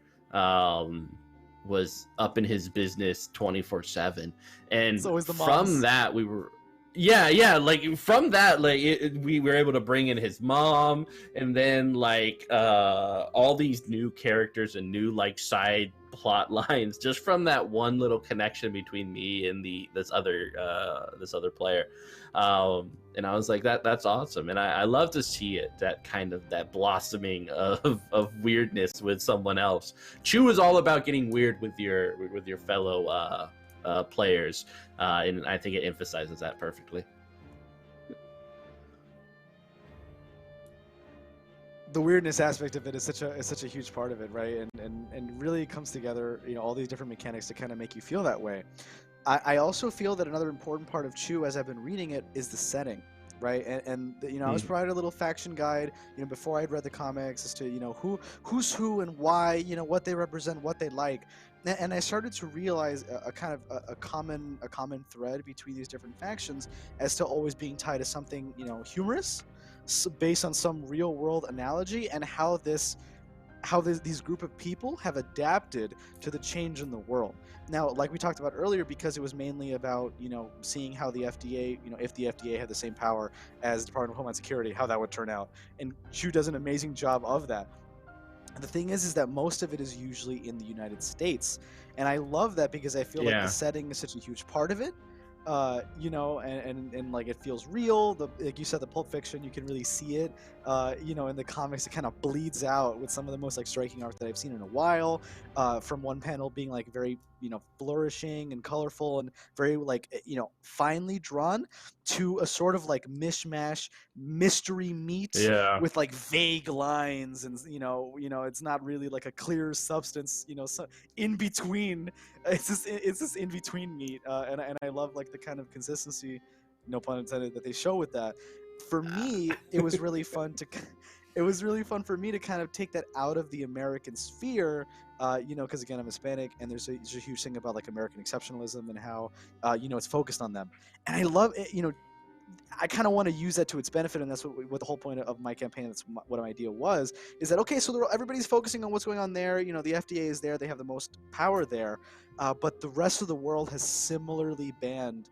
was up in his business 24/7, and from that we were. Yeah, like from that, like we were able to bring in his mom, and then like all these new characters and new like side plot lines just from that one little connection between me and this other player. And I was like, that's awesome, and I love to see it, that kind of that blossoming of weirdness with someone else. Chu is all about getting weird with your fellow players, and I think it emphasizes that perfectly. The weirdness aspect of it is such a huge part of it, right? And really comes together, you know, all these different mechanics to kind of make you feel that way. I also feel that another important part of Chu, as I've been reading it, is the setting, right? And you know, I was provided a little faction guide, you know, before I had read the comics, as to, you know, who's who and why, you know, what they represent, what they like. And I started to realize a kind of a common thread between these different factions, as to always being tied to something, you know, humorous, based on some real world analogy, and how these group of people have adapted to the change in the world. Now, like we talked about earlier, because it was mainly about, you know, seeing how the FDA, you know, if the FDA had the same power as the Department of Homeland Security, how that would turn out. And Chu does an amazing job of that. The thing is that most of it is usually in the United States, and I love that because I feel like the setting is such a huge part of it. you know, and like it feels real. Like you said, the Pulp Fiction, you can really see it. You know, in the comics, it kind of bleeds out with some of the most like striking art that I've seen in a while. From one panel being like very, you know, flourishing and colorful and very like, you know, finely drawn, to a sort of like mishmash mystery meat Yeah. with like vague lines, and you know, it's not really like a clear substance. You know, so in between, it's this in between meat, and I love like the kind of consistency, no pun intended, that they show with that. For me, it was really fun to. It was really fun for me to kind of take that out of the American sphere, you know, because again, I'm Hispanic, and there's a huge thing about like American exceptionalism and how, you know, it's focused on them. And I love it, you know, I kind of want to use that to its benefit, and that's what the whole point of my campaign. That's what my idea was. Is that okay? So everybody's focusing on what's going on there. You know, the FDA is there; they have the most power there, but the rest of the world has similarly banned,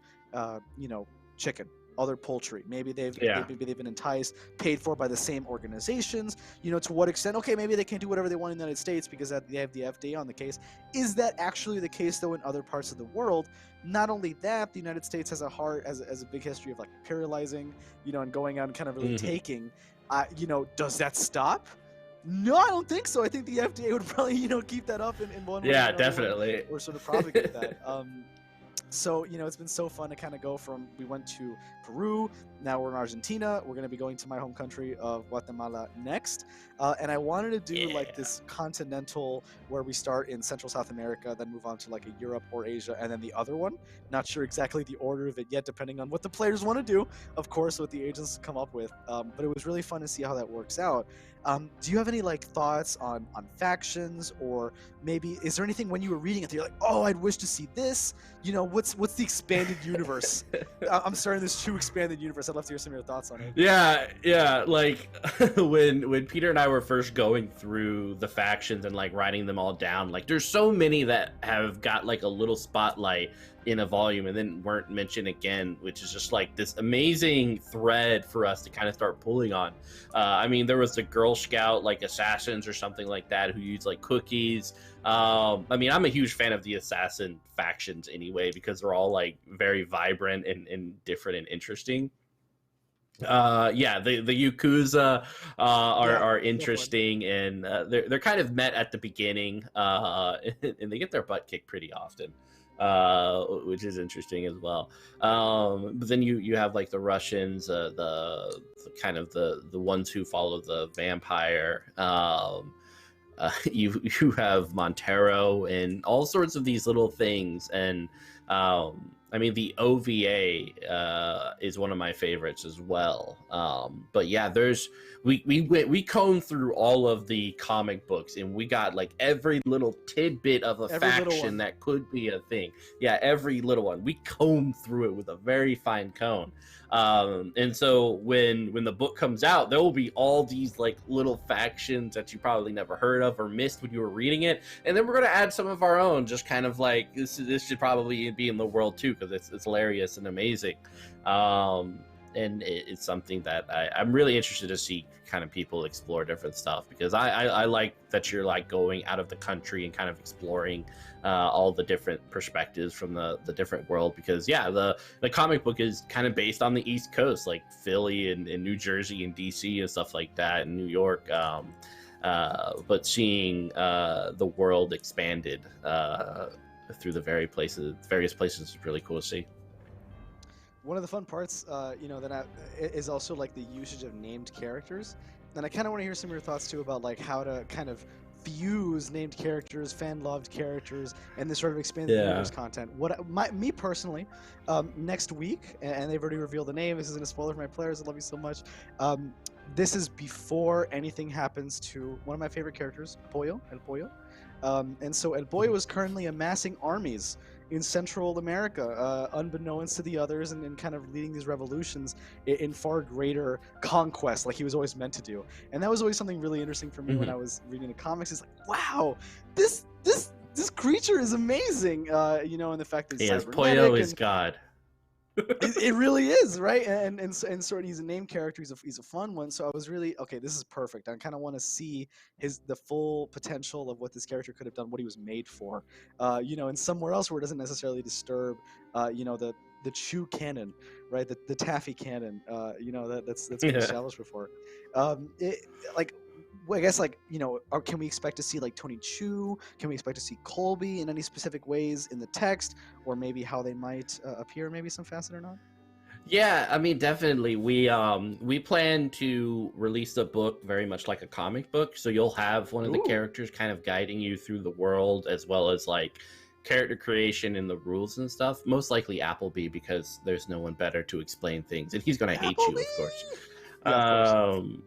you know, chicken, other poultry. Maybe they've been enticed, paid for by the same organizations. You know, to what extent? Okay, maybe they can't do whatever they want in the United States because they have the FDA on the case. Is that actually the case though in other parts of the world? Not only that, the United States has a big history of like imperializing, you know, and going out and kind of really taking. You know, does that stop? No, I don't think so. I think the FDA would probably, you know, keep that up in one way. Yeah, or another, definitely. or sort of propagate that. So, you know, it's been so fun to kind of go from, we went to Peru, now we're in Argentina, we're going to be going to my home country of Guatemala next. And I wanted to do like this continental where we start in Central South America, then move on to like a Europe or Asia, and then the other one. Not sure exactly the order of it yet, depending on what the players want to do, of course, what the agents come up with. But it was really fun to see how that works out. Do you have any like thoughts on factions, or maybe is there anything when you were reading it that you're like, oh, I'd wish to see this? You know, what's the expanded universe? I'm starting this true expanded universe. I'd love to hear some of your thoughts on it. Yeah. Like when Peter and I were first going through the factions and like writing them all down, like there's so many that have got like a little spotlight in a volume and then weren't mentioned again, which is just like this amazing thread for us to kind of start pulling on. I mean, there was the Girl Scout like assassins or something like that who use like cookies. I mean, I'm a huge fan of the assassin factions anyway, because they're all like very vibrant and different and interesting. The Yakuza are interesting, and they're kind of met at the beginning, and they get their butt kicked pretty often, which is interesting as well. But then you have like the Russians, the kind of the ones who follow the vampire. You have Montero and all sorts of these little things, and I mean, the OVA is one of my favorites as well. But yeah, we combed through all of the comic books, and we got like every little tidbit of a faction that could be a thing. Yeah, every little one. We combed through it with a very fine comb. And so when the book comes out, there will be all these like little factions that you probably never heard of or missed when you were reading it, and then we're going to add some of our own, just kind of like this should probably be in the world too, because it's hilarious and amazing. And it's something that I'm really interested to see kind of people explore different stuff, because I like that you're like going out of the country and kind of exploring all the different perspectives from the different world, because yeah, the comic book is kind of based on the East Coast, like Philly and New Jersey and DC and stuff like that, and New York, but seeing the world expanded through the various places is really cool to see. One of the fun parts, you know, is also like the usage of named characters. And I kind of want to hear some of your thoughts too about like how to kind of fuse named characters, fan-loved characters, and this sort of expanded universe content. Me personally, next week, and they've already revealed the name. This isn't a spoiler for my players. I love you so much. This is before anything happens to one of my favorite characters, El Pollo. And so El Pollo is currently amassing armies in Central America, unbeknownst to the others, and kind of leading these revolutions in far greater conquest, like he was always meant to do. And that was always something really interesting for me when I was reading the comics. It's like, wow, this creature is amazing, you know, and the fact that he's Pollo is and, God. It really is, right? And sort of he's a named character. He's a fun one. So I was really okay. This is perfect. I kind of want to see the full potential of what this character could have done, what he was made for. And somewhere else where it doesn't necessarily disturb, the Chew canon, right? The Taffy canon. That's been Yeah. established before. It like. Well, I guess can we expect to see like Tony Chu? Can we expect to see Colby in any specific ways in the text, or maybe how they might appear, maybe some facet or not? Yeah, I mean, definitely. We plan to release the book very much like a comic book, so you'll have one of the Ooh. characters kind of guiding you through the world, as well as like character creation and the rules and stuff. Most likely Appleby, because there's no one better to explain things, and he's gonna hate you, of course. Yeah, of course.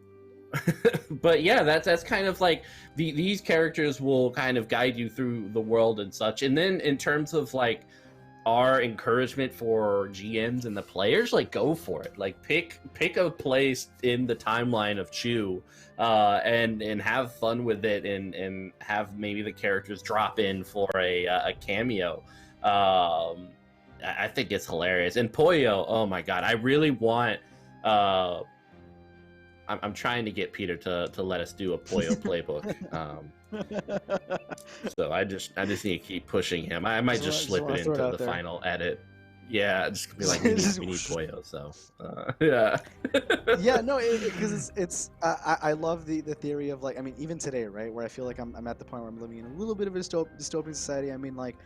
But yeah, that's kind of like these characters will kind of guide you through the world and such. And then in terms of like our encouragement for GMs and the players, like go for it. Like pick a place in the timeline of Chew, and have fun with it, and have maybe the characters drop in for a cameo. I think it's hilarious. And Pollo, oh my god, I really want. I'm trying to get Peter to let us do a Pollo playbook. So I just need to keep pushing him. I might just slip it into the final edit. Yeah, just be like, we need Pollo. So yeah. Yeah, no, because I love the theory of, like, I mean, even today, right, where I feel like I'm at the point where I'm living in a little bit of a dystopian society. I mean, like,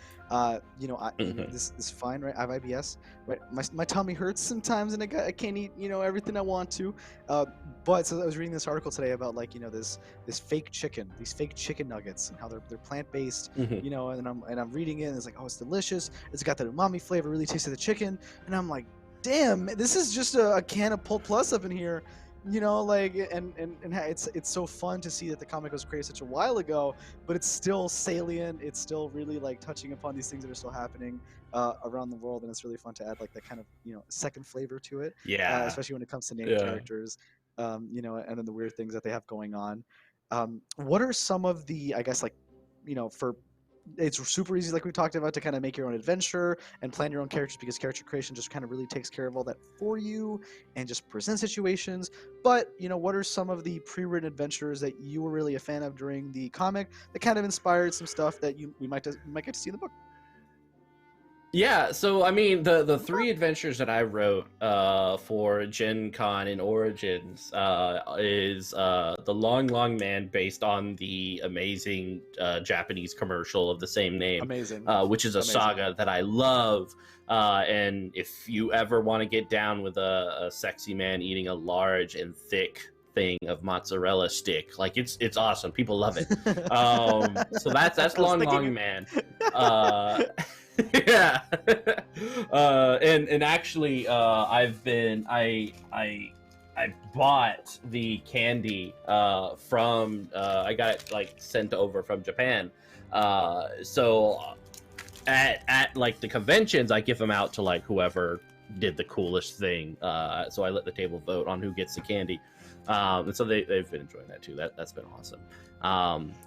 this is fine, right? I have IBS, right? My tummy hurts sometimes, and I can't eat everything I want to. But so I was reading this article today about, like, this fake chicken, these fake chicken nuggets, and how they're plant based, and I'm reading it, and it's like, oh, it's delicious. It's got that umami flavor, really tastes like the chicken, and I'm like, damn, this is just a can of Pult Plus up in here, like, and it's so fun to see that the comic was created such a while ago, but it's still salient. It's still really, like, touching upon these things that are still happening around the world, and it's really fun to add, like, that kind of second flavor to it. Yeah. Especially when it comes to named characters, and then the weird things that they have going on. What are some of the, I guess, like, for it's super easy, like we talked about, to kind of make your own adventure and plan your own characters, because character creation just kind of really takes care of all that for you and just presents situations. But what are some of the pre-written adventures that you were really a fan of during the comic that kind of inspired some stuff that we might get to see in the book? Yeah, so I mean, the three adventures that I wrote for Gen Con and Origins is The Long Long Man, based on the amazing Japanese commercial of the same name. Amazing. Which is a saga that I love. And if you ever want to get down with a sexy man eating a large and thick thing of mozzarella stick, like, it's awesome. People love it. So that's Long Long Man. Yeah. And actually, I bought the candy from I got it, like, sent over from Japan. So at like the conventions, I give them out to, like, whoever did the coolest thing. So I let the table vote on who gets the candy. And so they've been enjoying that too. That's been awesome.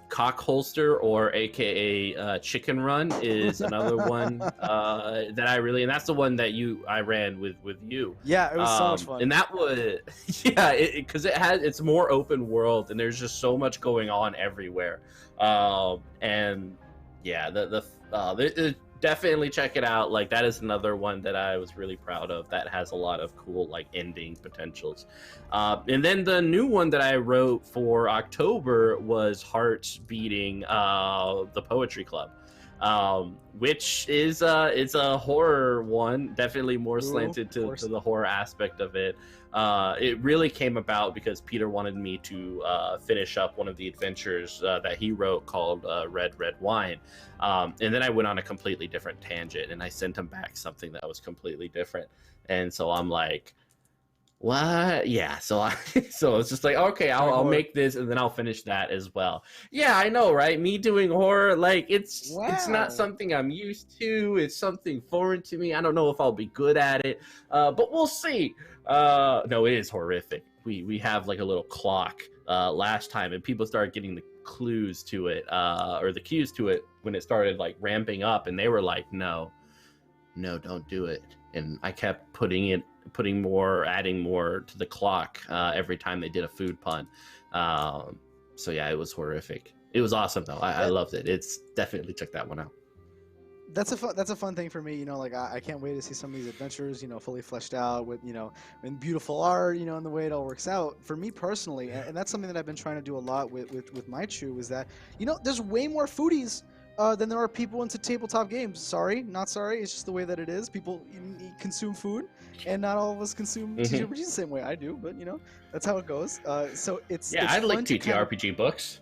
Cock Holster, or AKA Chicken Run, is another one that I really, and that's the one that I ran with you. Yeah, it was so much fun. And that was, yeah, because it's more open world, and there's just so much going on everywhere. And yeah, definitely check it out. Like, that is another one that I was really proud of, that has a lot of cool, like, ending potentials. And then the new one that I wrote for October was Hearts Beating, the Poetry Club, which is it's a horror one, definitely more slanted to the horror aspect of it. It really came about because Peter wanted me to finish up one of the adventures that he wrote called Red Red Wine. And then I went on a completely different tangent, and I sent him back something that was completely different. And so I'm like, what? Yeah. So so it's just like, okay, I'll make this, and then I'll finish that as well. Yeah, I know, right? Me doing horror, like, it's not something I'm used to. It's something foreign to me. I don't know if I'll be good at it, but we'll see. No, it is horrific. We have, like, a little clock last time, and people started getting the clues to it, or the cues to it, when it started, like, ramping up, and they were like, no, no, don't do it. And I kept adding more to the clock every time they did a food pun. So yeah, it was horrific. It was awesome though. I loved it. It's definitely took that one out. That's a fun thing for me, you know, like I can't wait to see some of these adventures, you know, fully fleshed out with, you know, and beautiful art, you know, and the way it all works out. For me personally, and that's something that I've been trying to do a lot with my chew, is that, you know, there's way more foodies than there are people into tabletop games. Sorry, not sorry. It's just the way that it is. People consume food, and not all of us consume TTRPGs the same way I do. But you know, that's how it goes. So it's I like TTRPG TTRPG books.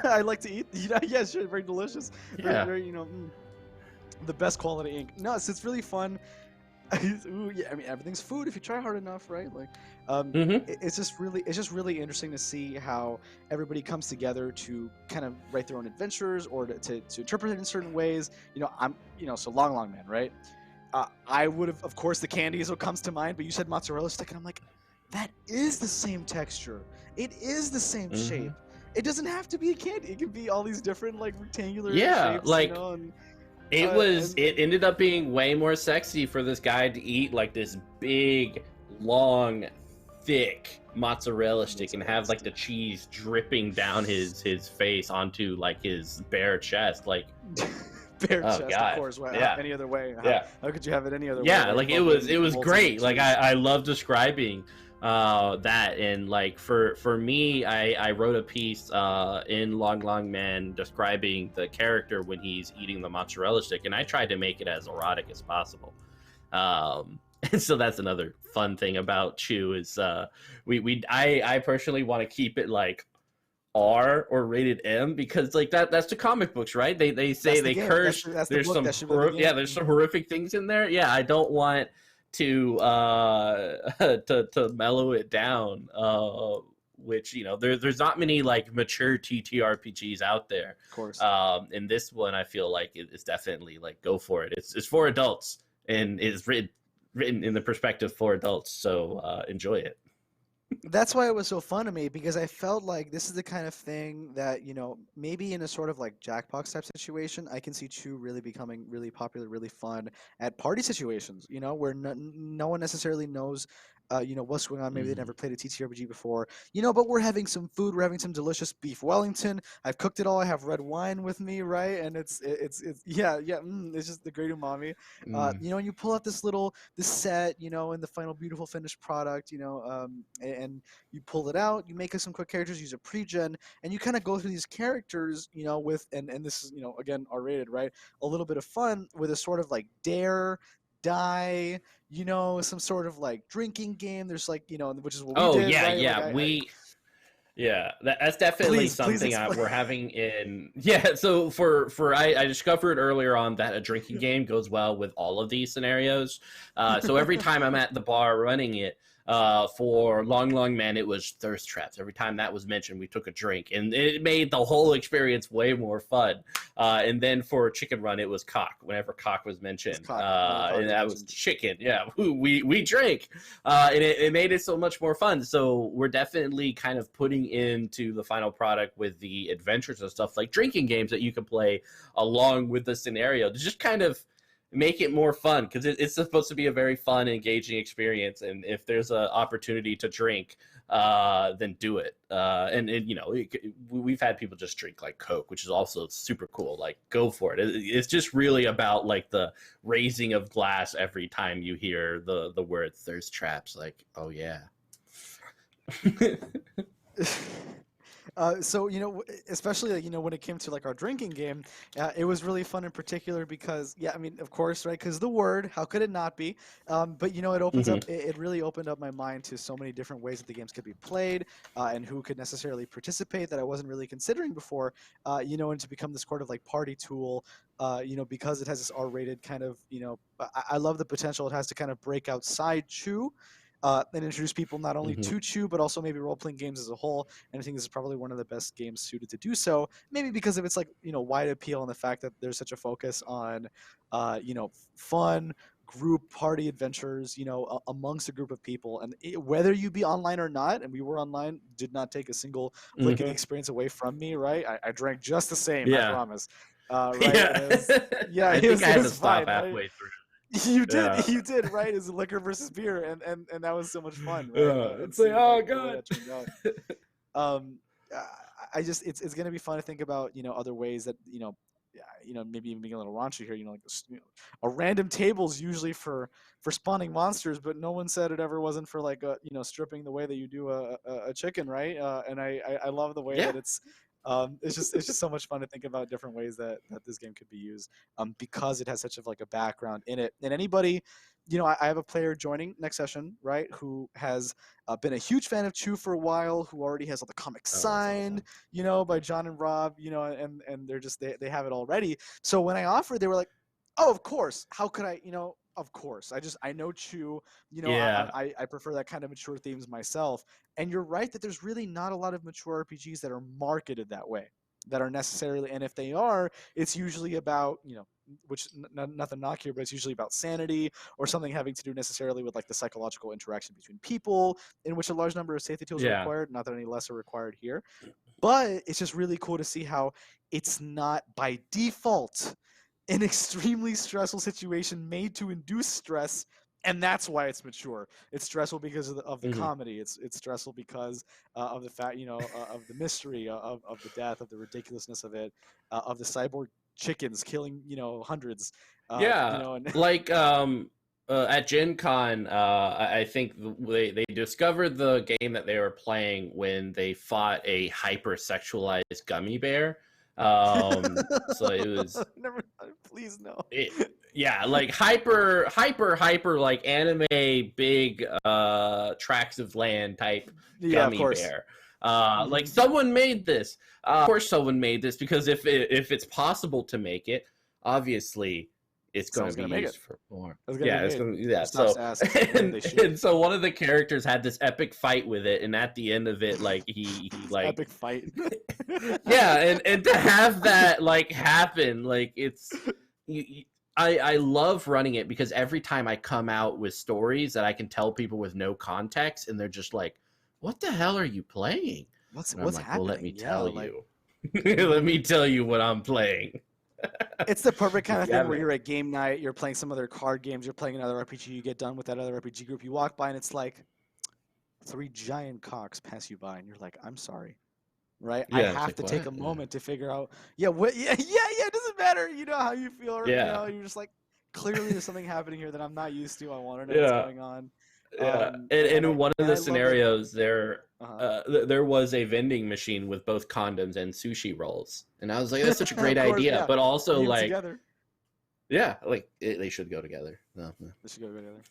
I like to eat. Yeah, sure, very delicious. Yeah. Very, you know, the best quality ink. No, it's really fun. Ooh, yeah, I mean everything's food if you try hard enough, right? Like, it's just really interesting to see how everybody comes together to kind of write their own adventures or to interpret it in certain ways. You know, so Long Man, right? I would have, of course, the candy is what comes to mind, but you said mozzarella stick, and I'm like, that is the same texture. It is the same shape. It doesn't have to be a candy. It can be all these different like rectangular shapes. Like. You know, and, it ended up being way more sexy for this guy to eat like this big, long, thick mozzarella stick and have like the cheese dripping down his face onto like his bare chest. Like, bare chest, God. of course. Well, Yeah. Any other way? Yeah. How could you have it any other way? Yeah, like it was great. Like I I love describing that, and like for me, I wrote a piece in Long Man describing the character when he's eating the mozzarella stick, and I tried to make it as erotic as possible. And so that's another fun thing about Chew is I personally want to keep it like R or rated M, because like that's the comic books, right? They say they curse. There's some horrific things in there. Yeah, I don't want to mellow it down, which, you know, there's not many like mature TTRPGs out there, of course. And this one I feel like it's definitely like go for it. It's for adults and is written in the perspective for adults, so enjoy it. That's why it was so fun to me, because I felt like this is the kind of thing that, you know, maybe in a sort of like Jackbox type situation, I can see Chew really becoming really popular, really fun at party situations, you know, where no one necessarily knows, you know, what's going on. Maybe they never played a TTRPG before, you know, but we're having some food. We're having some delicious beef Wellington. I've cooked it all. I have red wine with me, right? And it's it's just the great umami. You know, and you pull out this set, you know, and the final beautiful finished product, you know, and you pull it out. You make some quick characters, use a pre-gen, and you kind of go through these characters, you know, with and this is, you know, again R-rated, right? A little bit of fun with a sort of like dare, die, you know, some sort of like drinking game. There's like, you know, which is what we did. That's definitely something we're having in. Yeah, so I discovered earlier on that a drinking game goes well with all of these scenarios. So every time I'm at the bar running it, for Long Man, it was thirst traps. Every time that was mentioned, we took a drink, and it made the whole experience way more fun. And then for Chicken Run, it was cock. Whenever cock was mentioned, and that was chicken. Yeah, we drank, and it made it so much more fun. So we're definitely kind of putting into the final product with the adventures and stuff like drinking games that you can play along with the scenario to just kind of make it more fun, because it's supposed to be a very fun, engaging experience. And if there's an opportunity to drink, then do it. And you know, we've had people just drink like Coke, which is also super cool. Like, go for it. It's just really about like the raising of glass every time you hear the word thirst traps. Like, oh yeah. So, you know, especially, you know, when it came to like our drinking game, it was really fun in particular because, yeah, I mean, of course, right? Because the word, how could it not be? But, you know, it opens up, it really opened up my mind to so many different ways that the games could be played, and who could necessarily participate that I wasn't really considering before, you know, and to become this sort of like party tool, you know, because it has this R-rated kind of, you know, I love the potential it has to kind of break outside Chew. And introduce people not only to Chew, but also maybe role-playing games as a whole. And I think this is probably one of the best games suited to do so. Maybe because of its like, you know, wide appeal and the fact that there's such a focus on, you know, fun group party adventures, you know, amongst a group of people. And whether you be online or not, and we were online, did not take a single licking experience away from me, right? I drank just the same, I promise. Right? Yeah, I think I had to stop halfway through. You did, Yeah. you did, right? It's liquor versus beer, and that was so much fun, right? Yeah, it's like, oh the way god. that turned out. I just it's gonna be fun to think about, other ways that, maybe even being a little raunchy here, like a random tables usually for spawning monsters, but no one said it ever wasn't for like stripping the way that you do a chicken, right? And I love the way Yeah. that it's just so much fun to think about different ways that this game could be used, because it has such of like a background in it. And anybody, I have a player joining next session, right, who has been a huge fan of Chew for a while, who already has all the comics Oh, that's signed, awesome. by John and Rob, and they're just they have it already. So when I offered, they were like, "Oh, of course. How could I? Of course. I know Chew. Yeah. I prefer that kind of mature themes myself." And you're right that there's really not a lot of mature RPGs that are marketed that way, that are necessarily, and if they are, it's usually about which nothing knock here, but it's usually about sanity or something having to do necessarily with like the psychological interaction between people, in which a large number of safety tools are Yeah. required. Not that any less are required here, but it's just really cool to see how it's not by default an extremely stressful situation made to induce stress, and that's why it's mature. It's stressful because of the Mhm. comedy. It's stressful because of the fact, of the mystery of the death, of the ridiculousness of it, of the cyborg chickens killing hundreds. Yeah, And like at Gen Con, I think they discovered the game that they were playing when they fought a hypersexualized gummy bear. So it was never. Please no. yeah, like hyper like anime big tracts of land type Yeah, of gummy course. bear. Like someone made this. Of course, someone made this because if it's possible to make it, obviously it's going to be used for more. Yeah, it's going to yeah. So and so one of the characters had this epic fight with it, and at the end of it, like he like epic fight. yeah, and to have that like happen, like it's. I love running it because every time I come out with stories that I can tell people with no context, and they're just like, "What the hell are you playing?" What's like, happening? Well, let me tell you. Let me tell you what I'm playing. It's the perfect kind of thing where you're at game night, you're playing some other card games, you're playing another RPG, you get done with that other RPG group, you walk by and it's like 3 giant cocks pass you by, and you're like, "I'm sorry." Right? Yeah, I have to take a moment to figure out, yeah, it doesn't matter, how you feel, or, Yeah. you're just like, clearly there's something happening here that I'm not used to. I want to know what's going on. Yeah, and in one of the scenarios, there was a vending machine with both condoms and sushi rolls, and I was like, "That's such a great idea," yeah. But also like, together. Yeah, like they should go together. No. They should go together.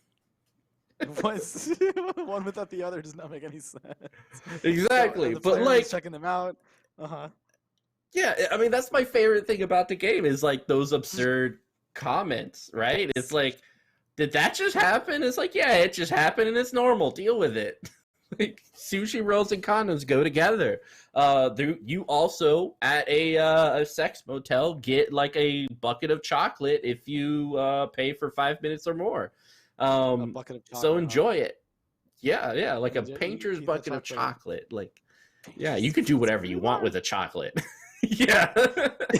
One without the other does not make any sense. Exactly, so, but like checking them out. Yeah, I mean that's my favorite thing about the game is like those absurd comments, right? It's like, did that just happen? It's like, yeah, it just happened and it's normal. Deal with it. Like sushi rolls and condoms go together. You also at a sex motel get like a bucket of chocolate if you pay for 5 minutes or more. A bucket of chocolate. So enjoy it. Yeah, like a painter's bucket of chocolate. Like, yeah, you could do whatever you want with a chocolate. Yeah.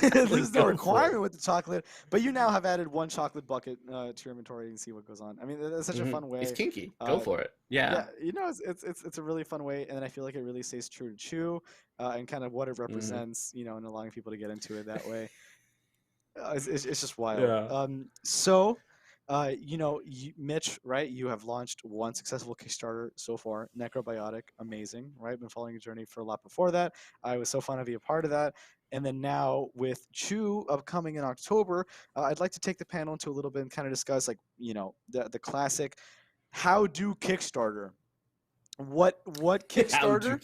There's no requirement with the chocolate, but you now have added 1 chocolate bucket to your inventory and see what goes on. I mean, that's such a fun way. It's kinky. Go for it. Yeah. Yeah, it's a really fun way, and then I feel like it really stays true to Chew and kind of what it represents, and allowing people to get into it that way. It's just wild. Yeah. So, Mitch, right? You have launched 1 successful Kickstarter so far, Necrobiotic, amazing, right? Been following your journey for a lot before that. I was so fun to be a part of that. And then now with Chew upcoming in October, I'd like to take the panel into a little bit and kind of discuss, like, the classic, how do Kickstarter? What Kickstarter?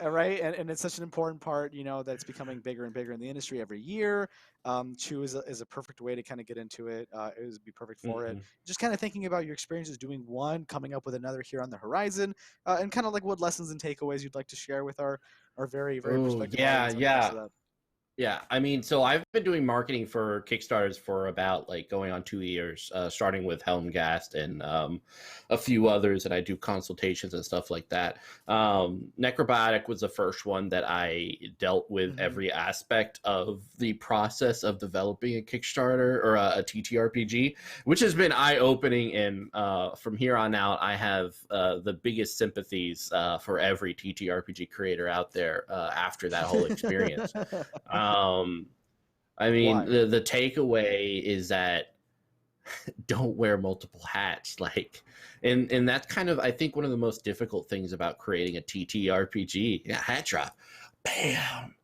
Right, and it's such an important part, that's becoming bigger and bigger in the industry every year. Chew is a perfect way to kind of get into it. It would be perfect for it. Just kind of thinking about your experiences doing one, coming up with another here on the horizon, and kind of like what lessons and takeaways you'd like to share with our very, very prospective audience. Yeah, I mean, so I've been doing marketing for Kickstarters for about like going on 2 years, starting with Helmgast and a few others, and I do consultations and stuff like that. Necrobiotic was the first one that I dealt with Mhm. every aspect of the process of developing a Kickstarter or a TTRPG, which has been eye-opening. And from here on out, I have the biggest sympathies for every TTRPG creator out there after that whole experience. Um, I mean, Why? the takeaway is that don't wear multiple hats. Like, and that's kind of, I think, one of the most difficult things about creating a TTRPG. Yeah, hat drop, bam.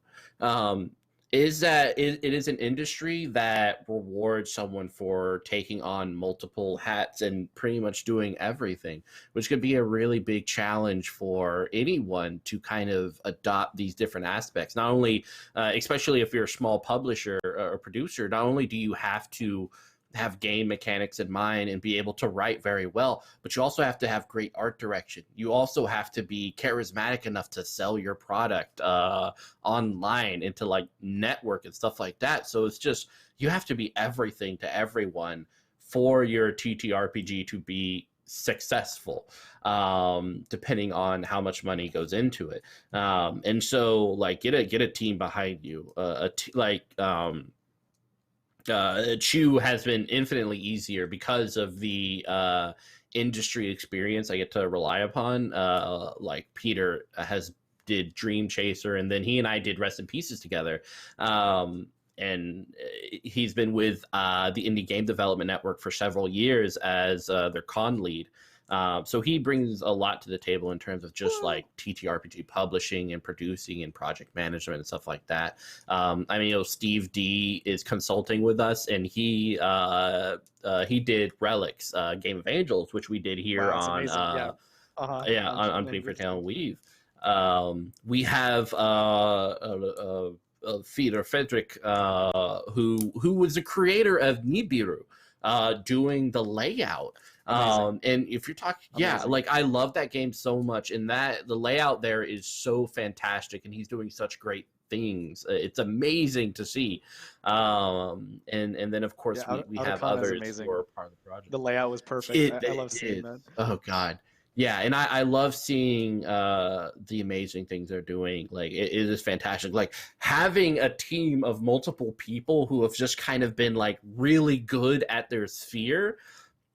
Um, is that it is an industry that rewards someone for taking on multiple hats and pretty much doing everything, which could be a really big challenge for anyone to kind of adopt these different aspects. Not only, especially if you're a small publisher or producer, not only do you have to have game mechanics in mind and be able to write very well, but you also have to have great art direction. You also have to be charismatic enough to sell your product online into like network and stuff like that. So it's just, you have to be everything to everyone for your TTRPG to be successful, depending on how much money goes into it. And so like get a team behind you, Chew has been infinitely easier because of the industry experience I get to rely upon. Like Peter has did Dream Chaser, and then he and I did Rest in Pieces together. And he's been with the Indie Game Development Network for several years as their con lead. So he brings a lot to the table in terms of just like TTRPG publishing and producing and project management and stuff like that. I mean, Steve D is consulting with us, and he did Relics, Game of Angels, which we did here Wow, that's on amazing. Yeah. Uh-huh. on Pain for Tail and Weave. We have Theodore Frederick, who was the creator of Nibiru, doing the layout. Amazing. And if you're talking, yeah, Amazing. like I love that game so much, and that the layout there is so fantastic, and he's doing such great things. It's amazing to see. And then of course Yeah, we have Otacon is others amazing. who are part of the project. The layout was perfect. I love seeing that. Oh God. Yeah, and I love seeing the amazing things they're doing. Like it is fantastic. Like having a team of multiple people who have just kind of been like really good at their sphere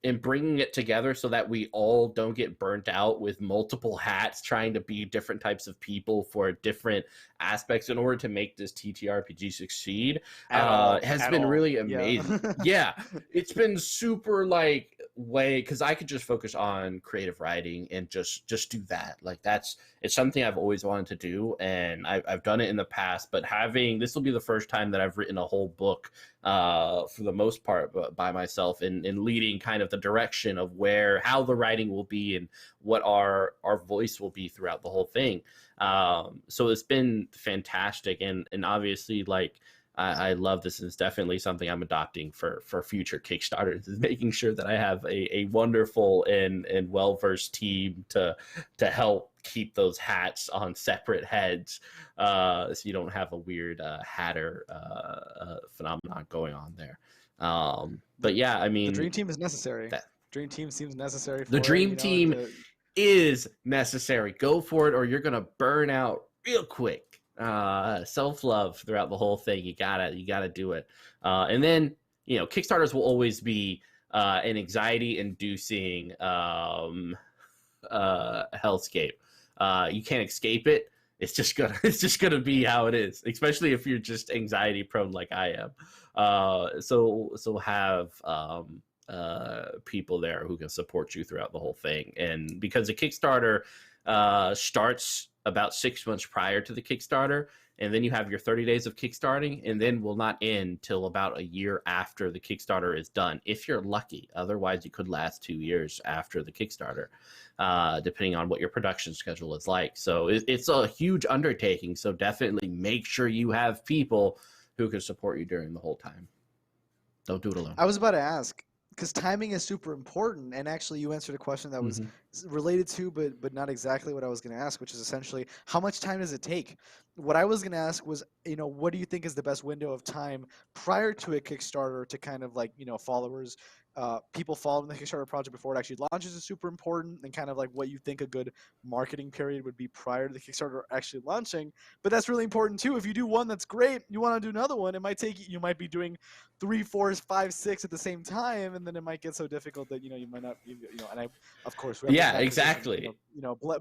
and bringing it together so that we all don't get burnt out with multiple hats trying to be different types of people for different aspects in order to make this TTRPG succeed has been really amazing. Yeah, it's been super like way because I could just focus on creative writing and just do that. Like it's something I've always wanted to do, and I've done it in the past, but having this will be the first time that I've written a whole book for the most part by myself and leading kind of the direction of how the writing will be and what our voice will be throughout the whole thing. So it's been fantastic, and obviously like I love this, and it's definitely something I'm adopting for future Kickstarters, is making sure that I have a wonderful and well-versed team to help keep those hats on separate heads, so you don't have a weird hatter phenomenon going on there. But yeah, I mean, the dream team is necessary. Dream team seems necessary. The dream team is necessary. Go for it, or you're gonna burn out real quick. Self-love throughout the whole thing. You gotta do it. And then Kickstarters will always be an anxiety-inducing hellscape. You can't escape it. It's just gonna be how it is, especially if you're just anxiety prone like I am. So have people there who can support you throughout the whole thing. And because the Kickstarter starts about 6 months prior to the Kickstarter, and then you have your 30 days of kickstarting, and then will not end till about a year after the Kickstarter is done, if you're lucky. Otherwise, you could last 2 years after the Kickstarter, depending on what your production schedule is like. So it's a huge undertaking. So definitely make sure you have people who can support you during the whole time. Don't do it alone. I was about to ask, because timing is super important. And actually, you answered a question that was Mhm. related to, but not exactly what I was going to ask, which is essentially how much time does it take? What I was going to ask was, what do you think is the best window of time prior to a Kickstarter to kind of like, followers, people following the Kickstarter project before it actually launches is super important, and kind of like what you think a good marketing period would be prior to the Kickstarter actually launching. But that's really important too. If you do one, that's great. You want to do another one, it might take you might be doing 3, 4, 5, 6 at the same time, and then it might get so difficult that you might not, and I, of course, whoever's in Yeah, that position, exactly.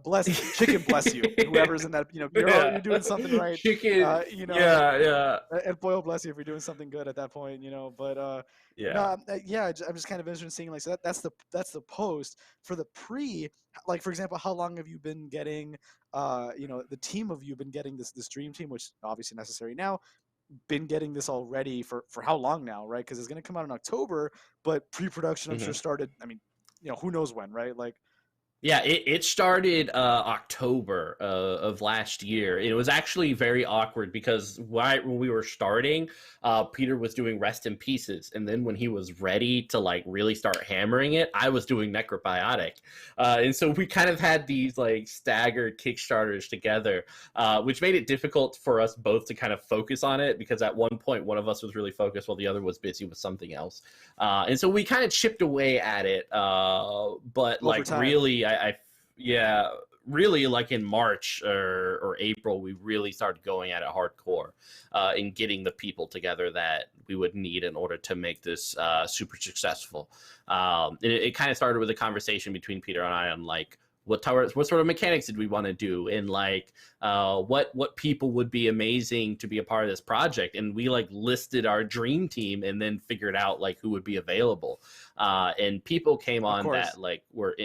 bless chicken, bless you, whoever's in that, you're Yeah. doing something right, Chicken. Yeah, yeah, and boil bless you if you're doing something good at that point, but no, yeah. yeah, I'm just kind of interested in seeing, like, so that's the post for the pre, like, for example, how long have you been getting, the team of you been getting this dream team, which obviously necessary now, been getting this already for how long now, right? Because it's going to come out in October, but pre-production I'm sure Mhm. started, I mean, who knows when, right? Like, Yeah, it started October of last year. It was actually very awkward because when we were starting, Peter was doing Rest in Pieces, and then when he was ready to like really start hammering it, I was doing Necrobiotic, and so we kind of had these like staggered Kickstarters together, which made it difficult for us both to kind of focus on it because at one point one of us was really focused while the other was busy with something else, and so we kind of chipped away at it, but over like time. really, yeah, really like in March or April, we really started going at it hardcore, and getting the people together that we would need in order to make this super successful. It kind of started with a conversation between Peter and I on like what sort of mechanics did we want to do, and like what people would be amazing to be a part of this project, and we like listed our dream team and then figured out like who would be available, and people came Of on course. that like were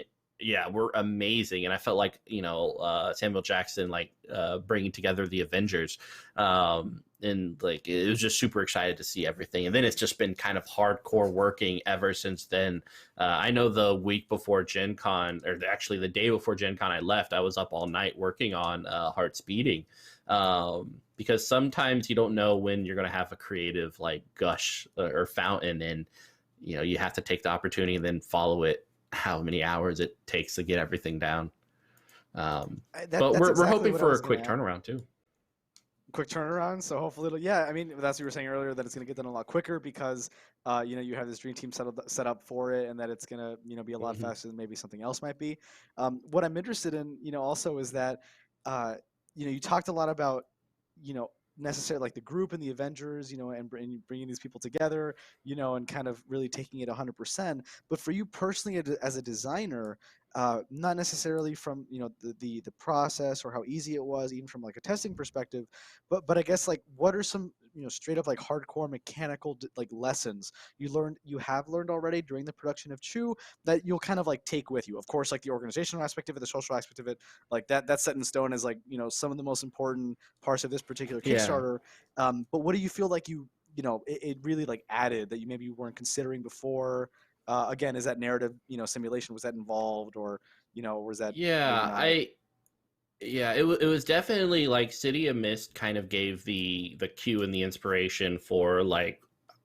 amazing, and I felt like Samuel Jackson like bringing together the Avengers, and like it was just super excited to see everything, and then it's just been kind of hardcore working ever since then. I know the week before Gen Con, or actually the day before Gen Con, I left. I was up all night working on Hearts Beating, because sometimes you don't know when you're going to have a creative like gush or fountain, and you have to take the opportunity and then follow it how many hours it takes to get everything down. But That's we're exactly hoping what I for a was going quick to ask. turnaround too. Quick turnaround, so hopefully yeah, I mean, that's what you were saying earlier, that it's going to get done a lot quicker because you have this dream team set up for it, and that it's going to be a lot Mm-hmm. faster than maybe something else might be. What I'm interested in also is that you talked a lot about you know necessarily like the group and the Avengers, and bringing these people together, and kind of really taking it 100%. But for you personally as a designer, not necessarily from the process or how easy it was, even from like a testing perspective, but I guess, like, what are some straight up like hardcore mechanical like lessons you have learned already during the production of Chew that you'll kind of like take with you? Of course, like the organizational aspect of it, the social aspect of it, like that's set in stone as like some of the most important parts of this particular Yeah. Kickstarter. But what do you feel like it really like added that you maybe weren't considering before? Again, is that narrative simulation, was that involved, or was that maybe Yeah, not? it was definitely like City of Mist kind of gave the cue and the inspiration for like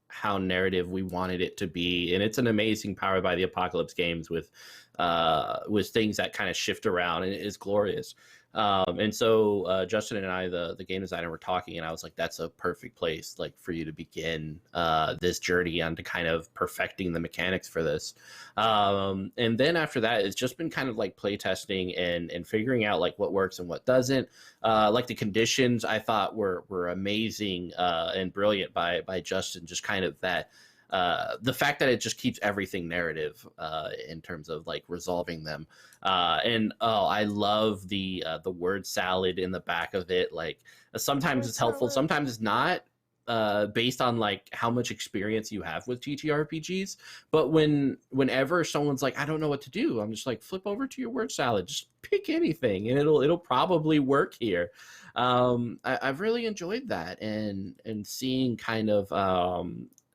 how narrative we wanted it to be, and it's an amazing Powered by the Apocalypse games with things that kind of shift around, and it is glorious. And so Justin and I, the game designer, were talking, and I was like, that's a perfect place like for you to begin this journey on to kind of perfecting the mechanics for this. And then after that, it's just been kind of like play testing and figuring out like what works and what doesn't. Like the conditions I thought were amazing and brilliant by Justin, just kind of that the fact that it just keeps everything narrative in terms of like resolving them. And I love the word salad in the back of it. Like sometimes Word it's helpful, salad. sometimes it's not, based on like how much experience you have with TTRPGs. But whenever someone's like, I don't know what to do, I'm just like, flip over to your word salad, just pick anything, and it'll probably work here. I've really enjoyed that, and seeing kind of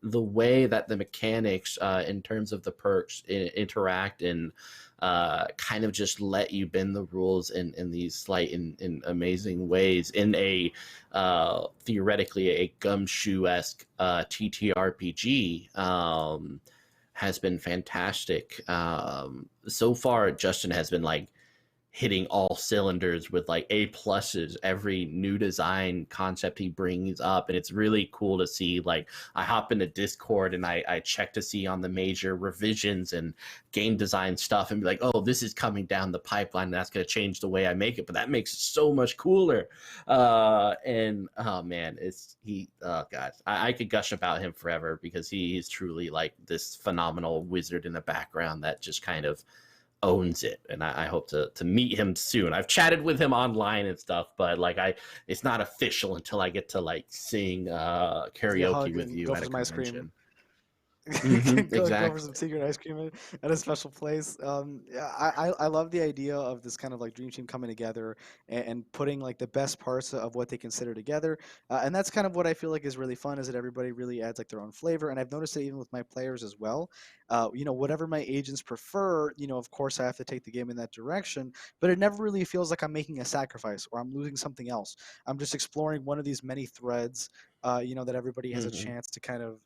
the way that the mechanics in terms of the perks interact and kind of just let you bend the rules in these slight and amazing ways in a theoretically a gumshoe-esque TTRPG has been fantastic. So far, Justin has been like hitting all cylinders with like A+'s every new design concept he brings up, and it's really cool to see. Like, I hop into Discord and I check to see on the major revisions and game design stuff and be like, oh, this is coming down the pipeline, and that's going to change the way I make it, but that makes it so much cooler. And oh man, oh god, I could gush about him forever, because he is truly like this phenomenal wizard in the background that just kind of owns it. And I hope to meet him soon. I've chatted with him online and stuff, but like it's not official until I get to like sing karaoke with you at a convention. Go Exactly. for some secret ice cream at a special place. Yeah, I love the idea of this kind of like dream team coming together and putting like the best parts of what they consider together. And that's kind of what I feel like is really fun, is that everybody really adds like their own flavor. And I've noticed it even with my players as well. Whatever my agents prefer, of course I have to take the game in that direction, but it never really feels like I'm making a sacrifice or I'm losing something else. I'm just exploring one of these many threads, that everybody has a chance to kind of,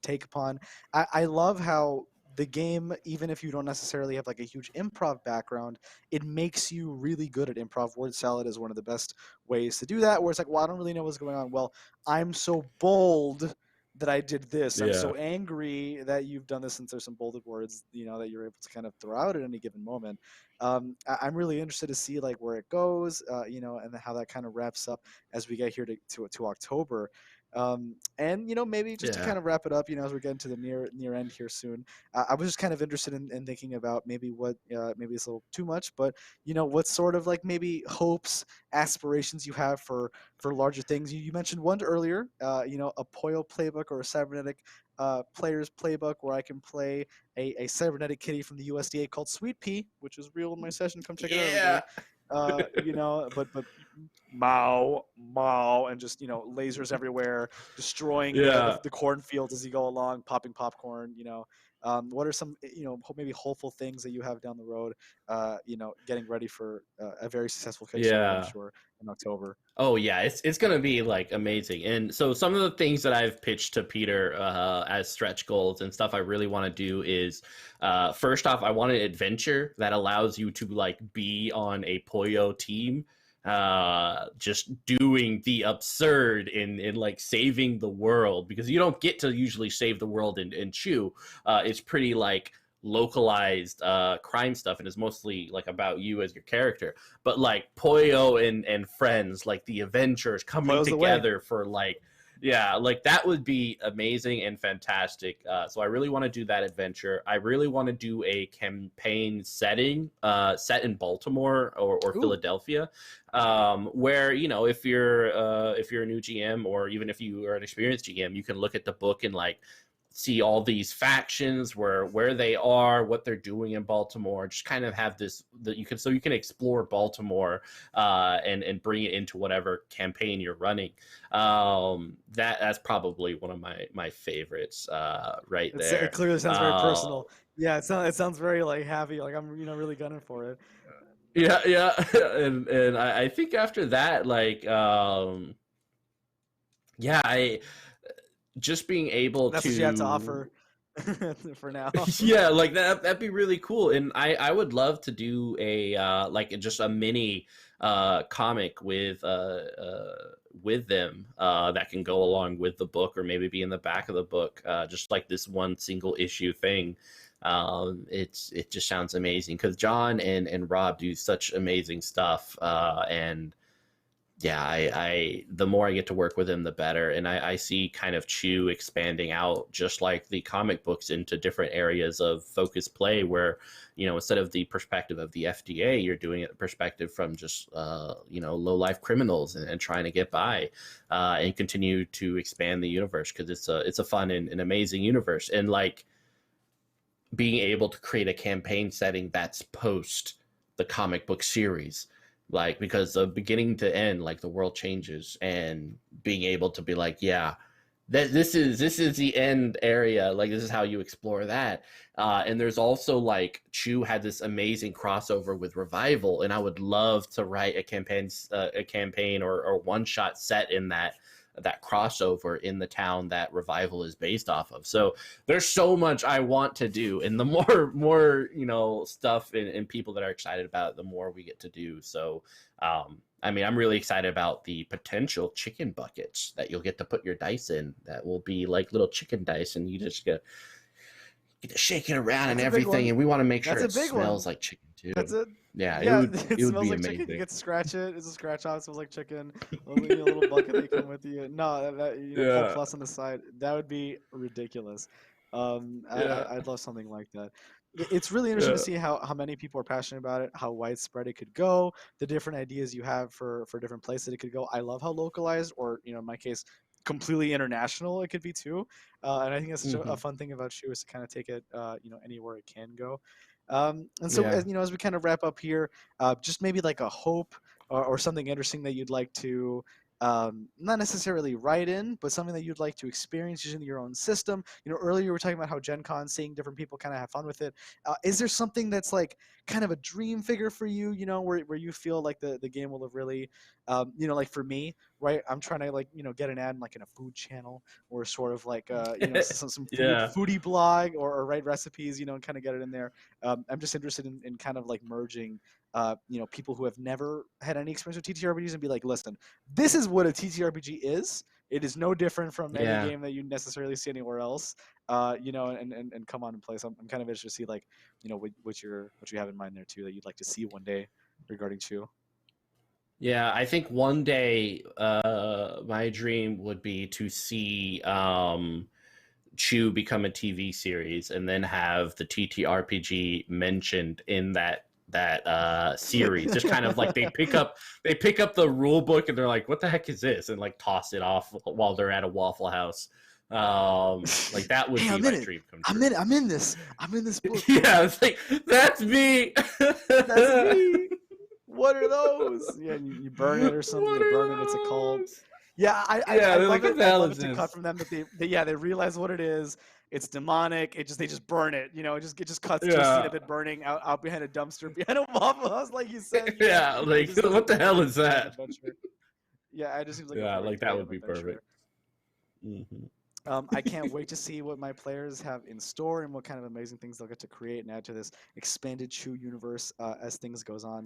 take upon. I love how the game, even if you don't necessarily have like a huge improv background, it makes you really good at improv. Word salad is one of the best ways to do that, where it's like, well, I don't really know what's going on. Well, I'm so bold that I did this. I'm so angry that you've done this, since there's some bolded words, that you're able to kind of throw out at any given moment. I'm really interested to see like where it goes, and how that kind of wraps up as we get here to October. And maybe just to kind of wrap it up, as we're getting to the near end here soon, I was just kind of interested in thinking about maybe what maybe it's a little too much, but what sort of like maybe hopes, aspirations you have for larger things. You mentioned one earlier, a Poyo playbook or a cybernetic player's playbook where I can play a cybernetic kitty from the USDA called Sweet Pea, which is real in my session. Come check it out, everybody. But Mao, and just lasers everywhere, destroying the cornfields as you go along, popping popcorn. What are some maybe hopeful things that you have down the road? Getting ready for a very successful Kickstarter, I'm sure, in October. Oh yeah, it's gonna be like amazing. And so some of the things that I've pitched to Peter as stretch goals and stuff I really want to do is, first off, I want an adventure that allows you to like be on a Poyo team, just doing the absurd in like saving the world, because you don't get to usually save the world in Chew. It's pretty like localized crime stuff, and it's mostly like about you as your character. But like Poyo and friends, like the Avengers coming Poyo's together for like, like that would be amazing and fantastic. So I really want to do that adventure. I really want to do a campaign setting set in Baltimore or Philadelphia, where if you're a new GM, or even if you are an experienced GM, you can look at the book and like see all these factions, where they are, what they're doing in Baltimore. Just kind of have this that you can explore Baltimore and bring it into whatever campaign you're running. That's probably one of my favorites right there. It clearly sounds very personal. Yeah, it sounds very like happy, like I'm really gunning for it. Yeah. And I think after that, like I just being able That's to what you have to offer for now. Yeah, like that'd be really cool. And I would love to do a like just a mini comic with them that can go along with the book, or maybe be in the back of the book, just like this one single issue thing. It just sounds amazing, because John and Rob do such amazing stuff, and I the more I get to work with him, the better. And I see kind of Chew expanding out, just like the comic books, into different areas of focus play, where instead of the perspective of the FDA, you're doing it perspective from just low life criminals and trying to get by, and continue to expand the universe, because it's a fun and amazing universe. And like being able to create a campaign setting that's post the comic book series, like, because of beginning to end, like the world changes, and being able to be like, this is the end area, like this is how you explore that. And there's also like Chew had this amazing crossover with Revival, and I would love to write a campaign or one shot set in that, that crossover in the town that Revival is based off of. So there's so much I want to do, and the more stuff and people that are excited about it, the more we get to do. So I mean, I'm really excited about the potential chicken buckets that you'll get to put your dice in. That will be like little chicken dice, and you just get to shake it around and everything. And we want to make sure it smells like chicken too. That's it. Yeah, it would smells be like amazing. chicken. You get to scratch it. It's a scratch off. It smells like chicken. A little bucket that you come with you. No, Cold Plus on the side. That would be ridiculous. I'd love something like that. It's really interesting to see how many people are passionate about it, how widespread it could go, the different ideas you have for different places it could go. I love how localized, or in my case, completely international it could be too. And I think that's such a fun thing about Chew, is to kind of take it anywhere it can go. And so as we kind of wrap up here, just maybe like a hope or something interesting that you'd like to not necessarily write in, but something that you'd like to experience using your own system. Earlier we were talking about how Gen Con, seeing different people kind of have fun with it. Is there something that's like kind of a dream figure for you, where you feel like the game will have really, like for me, right? I'm trying to get an ad in a food channel, or sort of like, some foodie blog, or write recipes, and kind of get it in there. I'm just interested in kind of like merging, people who have never had any experience with TTRPGs and be like, listen, this is what a TTRPG is. It is no different from any game that you necessarily see anywhere else. And come on and play. So I'm kind of interested to see what you have in mind there too, that you'd like to see one day regarding Chew. Yeah, I think one day my dream would be to see Chew become a TV series, and then have the TTRPG mentioned in that series. Just kind of like they pick up the rule book and they're like, what the heck is this, and like toss it off while they're at a Waffle House. Like that would be my dream come true. I'm in this book. Yeah, it's like, that's me. That's me. What are those? Yeah, you burn it or something. You burn it. It's a cult. Yeah, I love it. I love it to cut from them that they realize what it is. It's demonic. They just burn it. It just cuts to a scene of it burning out behind a dumpster, behind a Waffle House, like you said. Yeah, like what the hell is that? Yeah, it just seems like that would be perfect. Mm-hmm. I can't wait to see what my players have in store and what kind of amazing things they'll get to create and add to this expanded Chew universe as things goes on.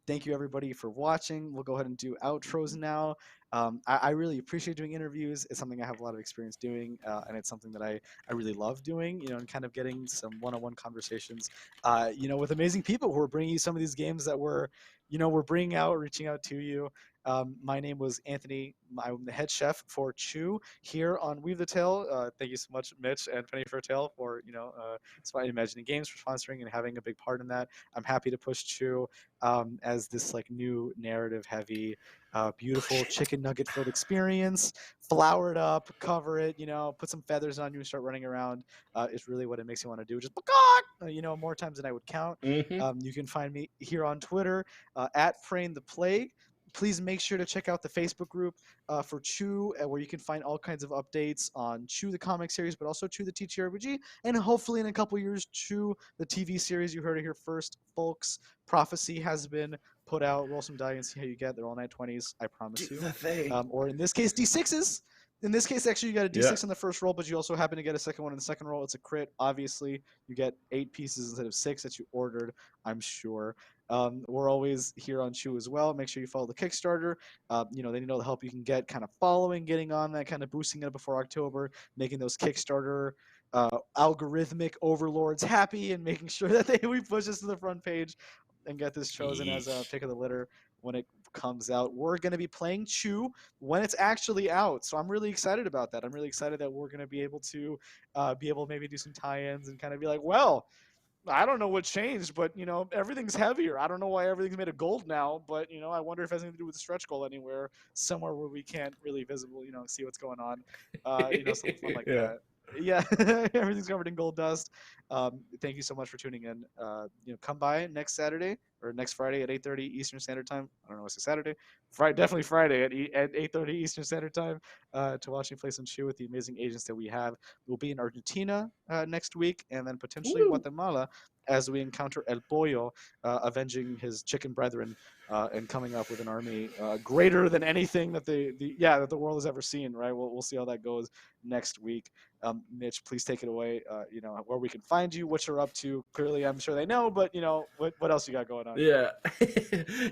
Thank you everybody for watching. We'll go ahead and do outros now. I really appreciate doing interviews. It's something I have a lot of experience doing, and it's something that I really love doing, and kind of getting some one-on-one conversations, with amazing people who are bringing you some of these games that we're bringing out, reaching out to you. My name was Anthony. I'm the head chef for Chew here on Weave the Tale. Thank you so much, Mitch and Penny for a Tale, for Inspiring Imagining Games, for sponsoring and having a big part in that. I'm happy to push Chew as this new narrative-heavy, beautiful chicken nugget-filled experience. Flour it up, cover it, put some feathers on you and start running around. Is really what it makes you want to do. Just more times than I would count. Mm-hmm. You can find me here on Twitter at Frame the Plague. Please make sure to check out the Facebook group for Chew, where you can find all kinds of updates on Chew the comic series, but also Chew the TTRPG, and hopefully in a couple years, Chew the TV series. You heard it here first, folks. Prophecy has been put out. Roll some die and see how you get. They're all 920s, I promise you. Or in this case, D6s. In this case, actually, you got a D6 on the first roll, but you also happen to get a second one in the second roll. It's a crit. Obviously, you get 8 pieces instead of 6 that you ordered, I'm sure. We're always here on Chew as well. Make sure you follow the Kickstarter. They need all the help you can get, kind of following, getting on that, kind of boosting it before October, making those Kickstarter algorithmic overlords happy, and making sure that we push this to the front page and get this chosen as a pick of the litter when it comes out. We're going to be playing Chew when it's actually out, so I'm really excited about that. I'm really excited that we're going to be able to maybe do some tie-ins and kind of be like, well, I don't know what changed, but everything's heavier. I don't know why everything's made of gold now, but I wonder if it has anything to do with the stretch goal anywhere, somewhere where we can't really visibly, see what's going on. Something fun like that. Yeah, everything's covered in gold dust. Thank you so much for tuning in. Come by next Saturday, or next Friday at 8:30 Eastern Standard Time. I don't know what's a Saturday. Friday, definitely Friday at 8:30 Eastern Standard Time to watch me play some Chew with the amazing agents that we have. We'll be in Argentina next week, and then potentially Woo. Guatemala as we encounter El Pollo, avenging his chicken brethren and coming up with an army greater than anything that that the world has ever seen. Right? We'll see how that goes next week. Mitch, please take it away. Where we can find you, what you're up to. Clearly, I'm sure they know, but what else you got going on?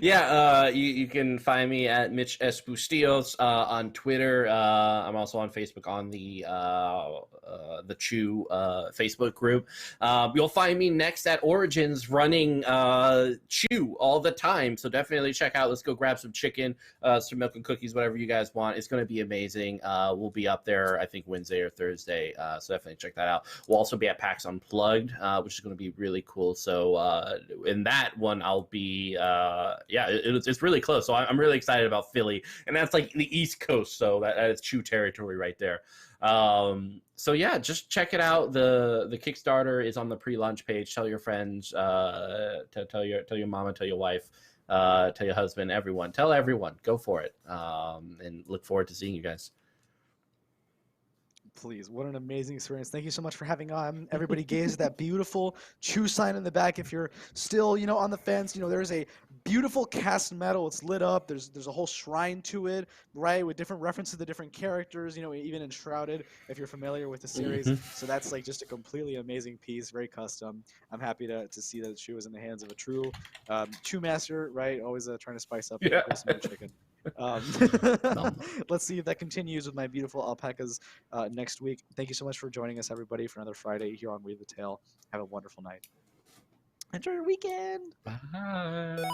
Yeah, you can find me at Mitch S. Bustillos on Twitter. I'm also on Facebook on the Chew Facebook group. You'll find me next at Origins running Chew all the time. So definitely check out. Let's go grab some chicken, some milk and cookies, whatever you guys want. It's going to be amazing. We'll be up there, I think, Wednesday or Thursday. So definitely check that out. We'll also be at PAX Unplugged, which is going to be really cool. So in that one, I'll be it's really close. So I'm really excited about Philly, and that's like the East Coast. So that is Chew territory right there. So yeah, just check it out. The Kickstarter is on the pre-launch page. Tell your friends, tell your mama, tell your wife, tell your husband, everyone. Tell everyone. Go for it. And look forward to seeing you guys. Please, what an amazing experience. Thank you so much for having on. Everybody gaze at that beautiful Chew sign in the back. If you're still, on the fence, there's a beautiful cast medal. It's lit up. There's a whole shrine to it, right, with different references to the different characters, even enshrouded, if you're familiar with the series. So that's like just a completely amazing piece, very custom. I'm happy to see that Chew is in the hands of a true Chew master, right? Always trying to spice up the chicken. Let's see if that continues with my beautiful alpacas next week. Thank you so much for joining us, everybody, for another Friday here on Weave the Tale. Have a wonderful night. Enjoy your weekend. Bye.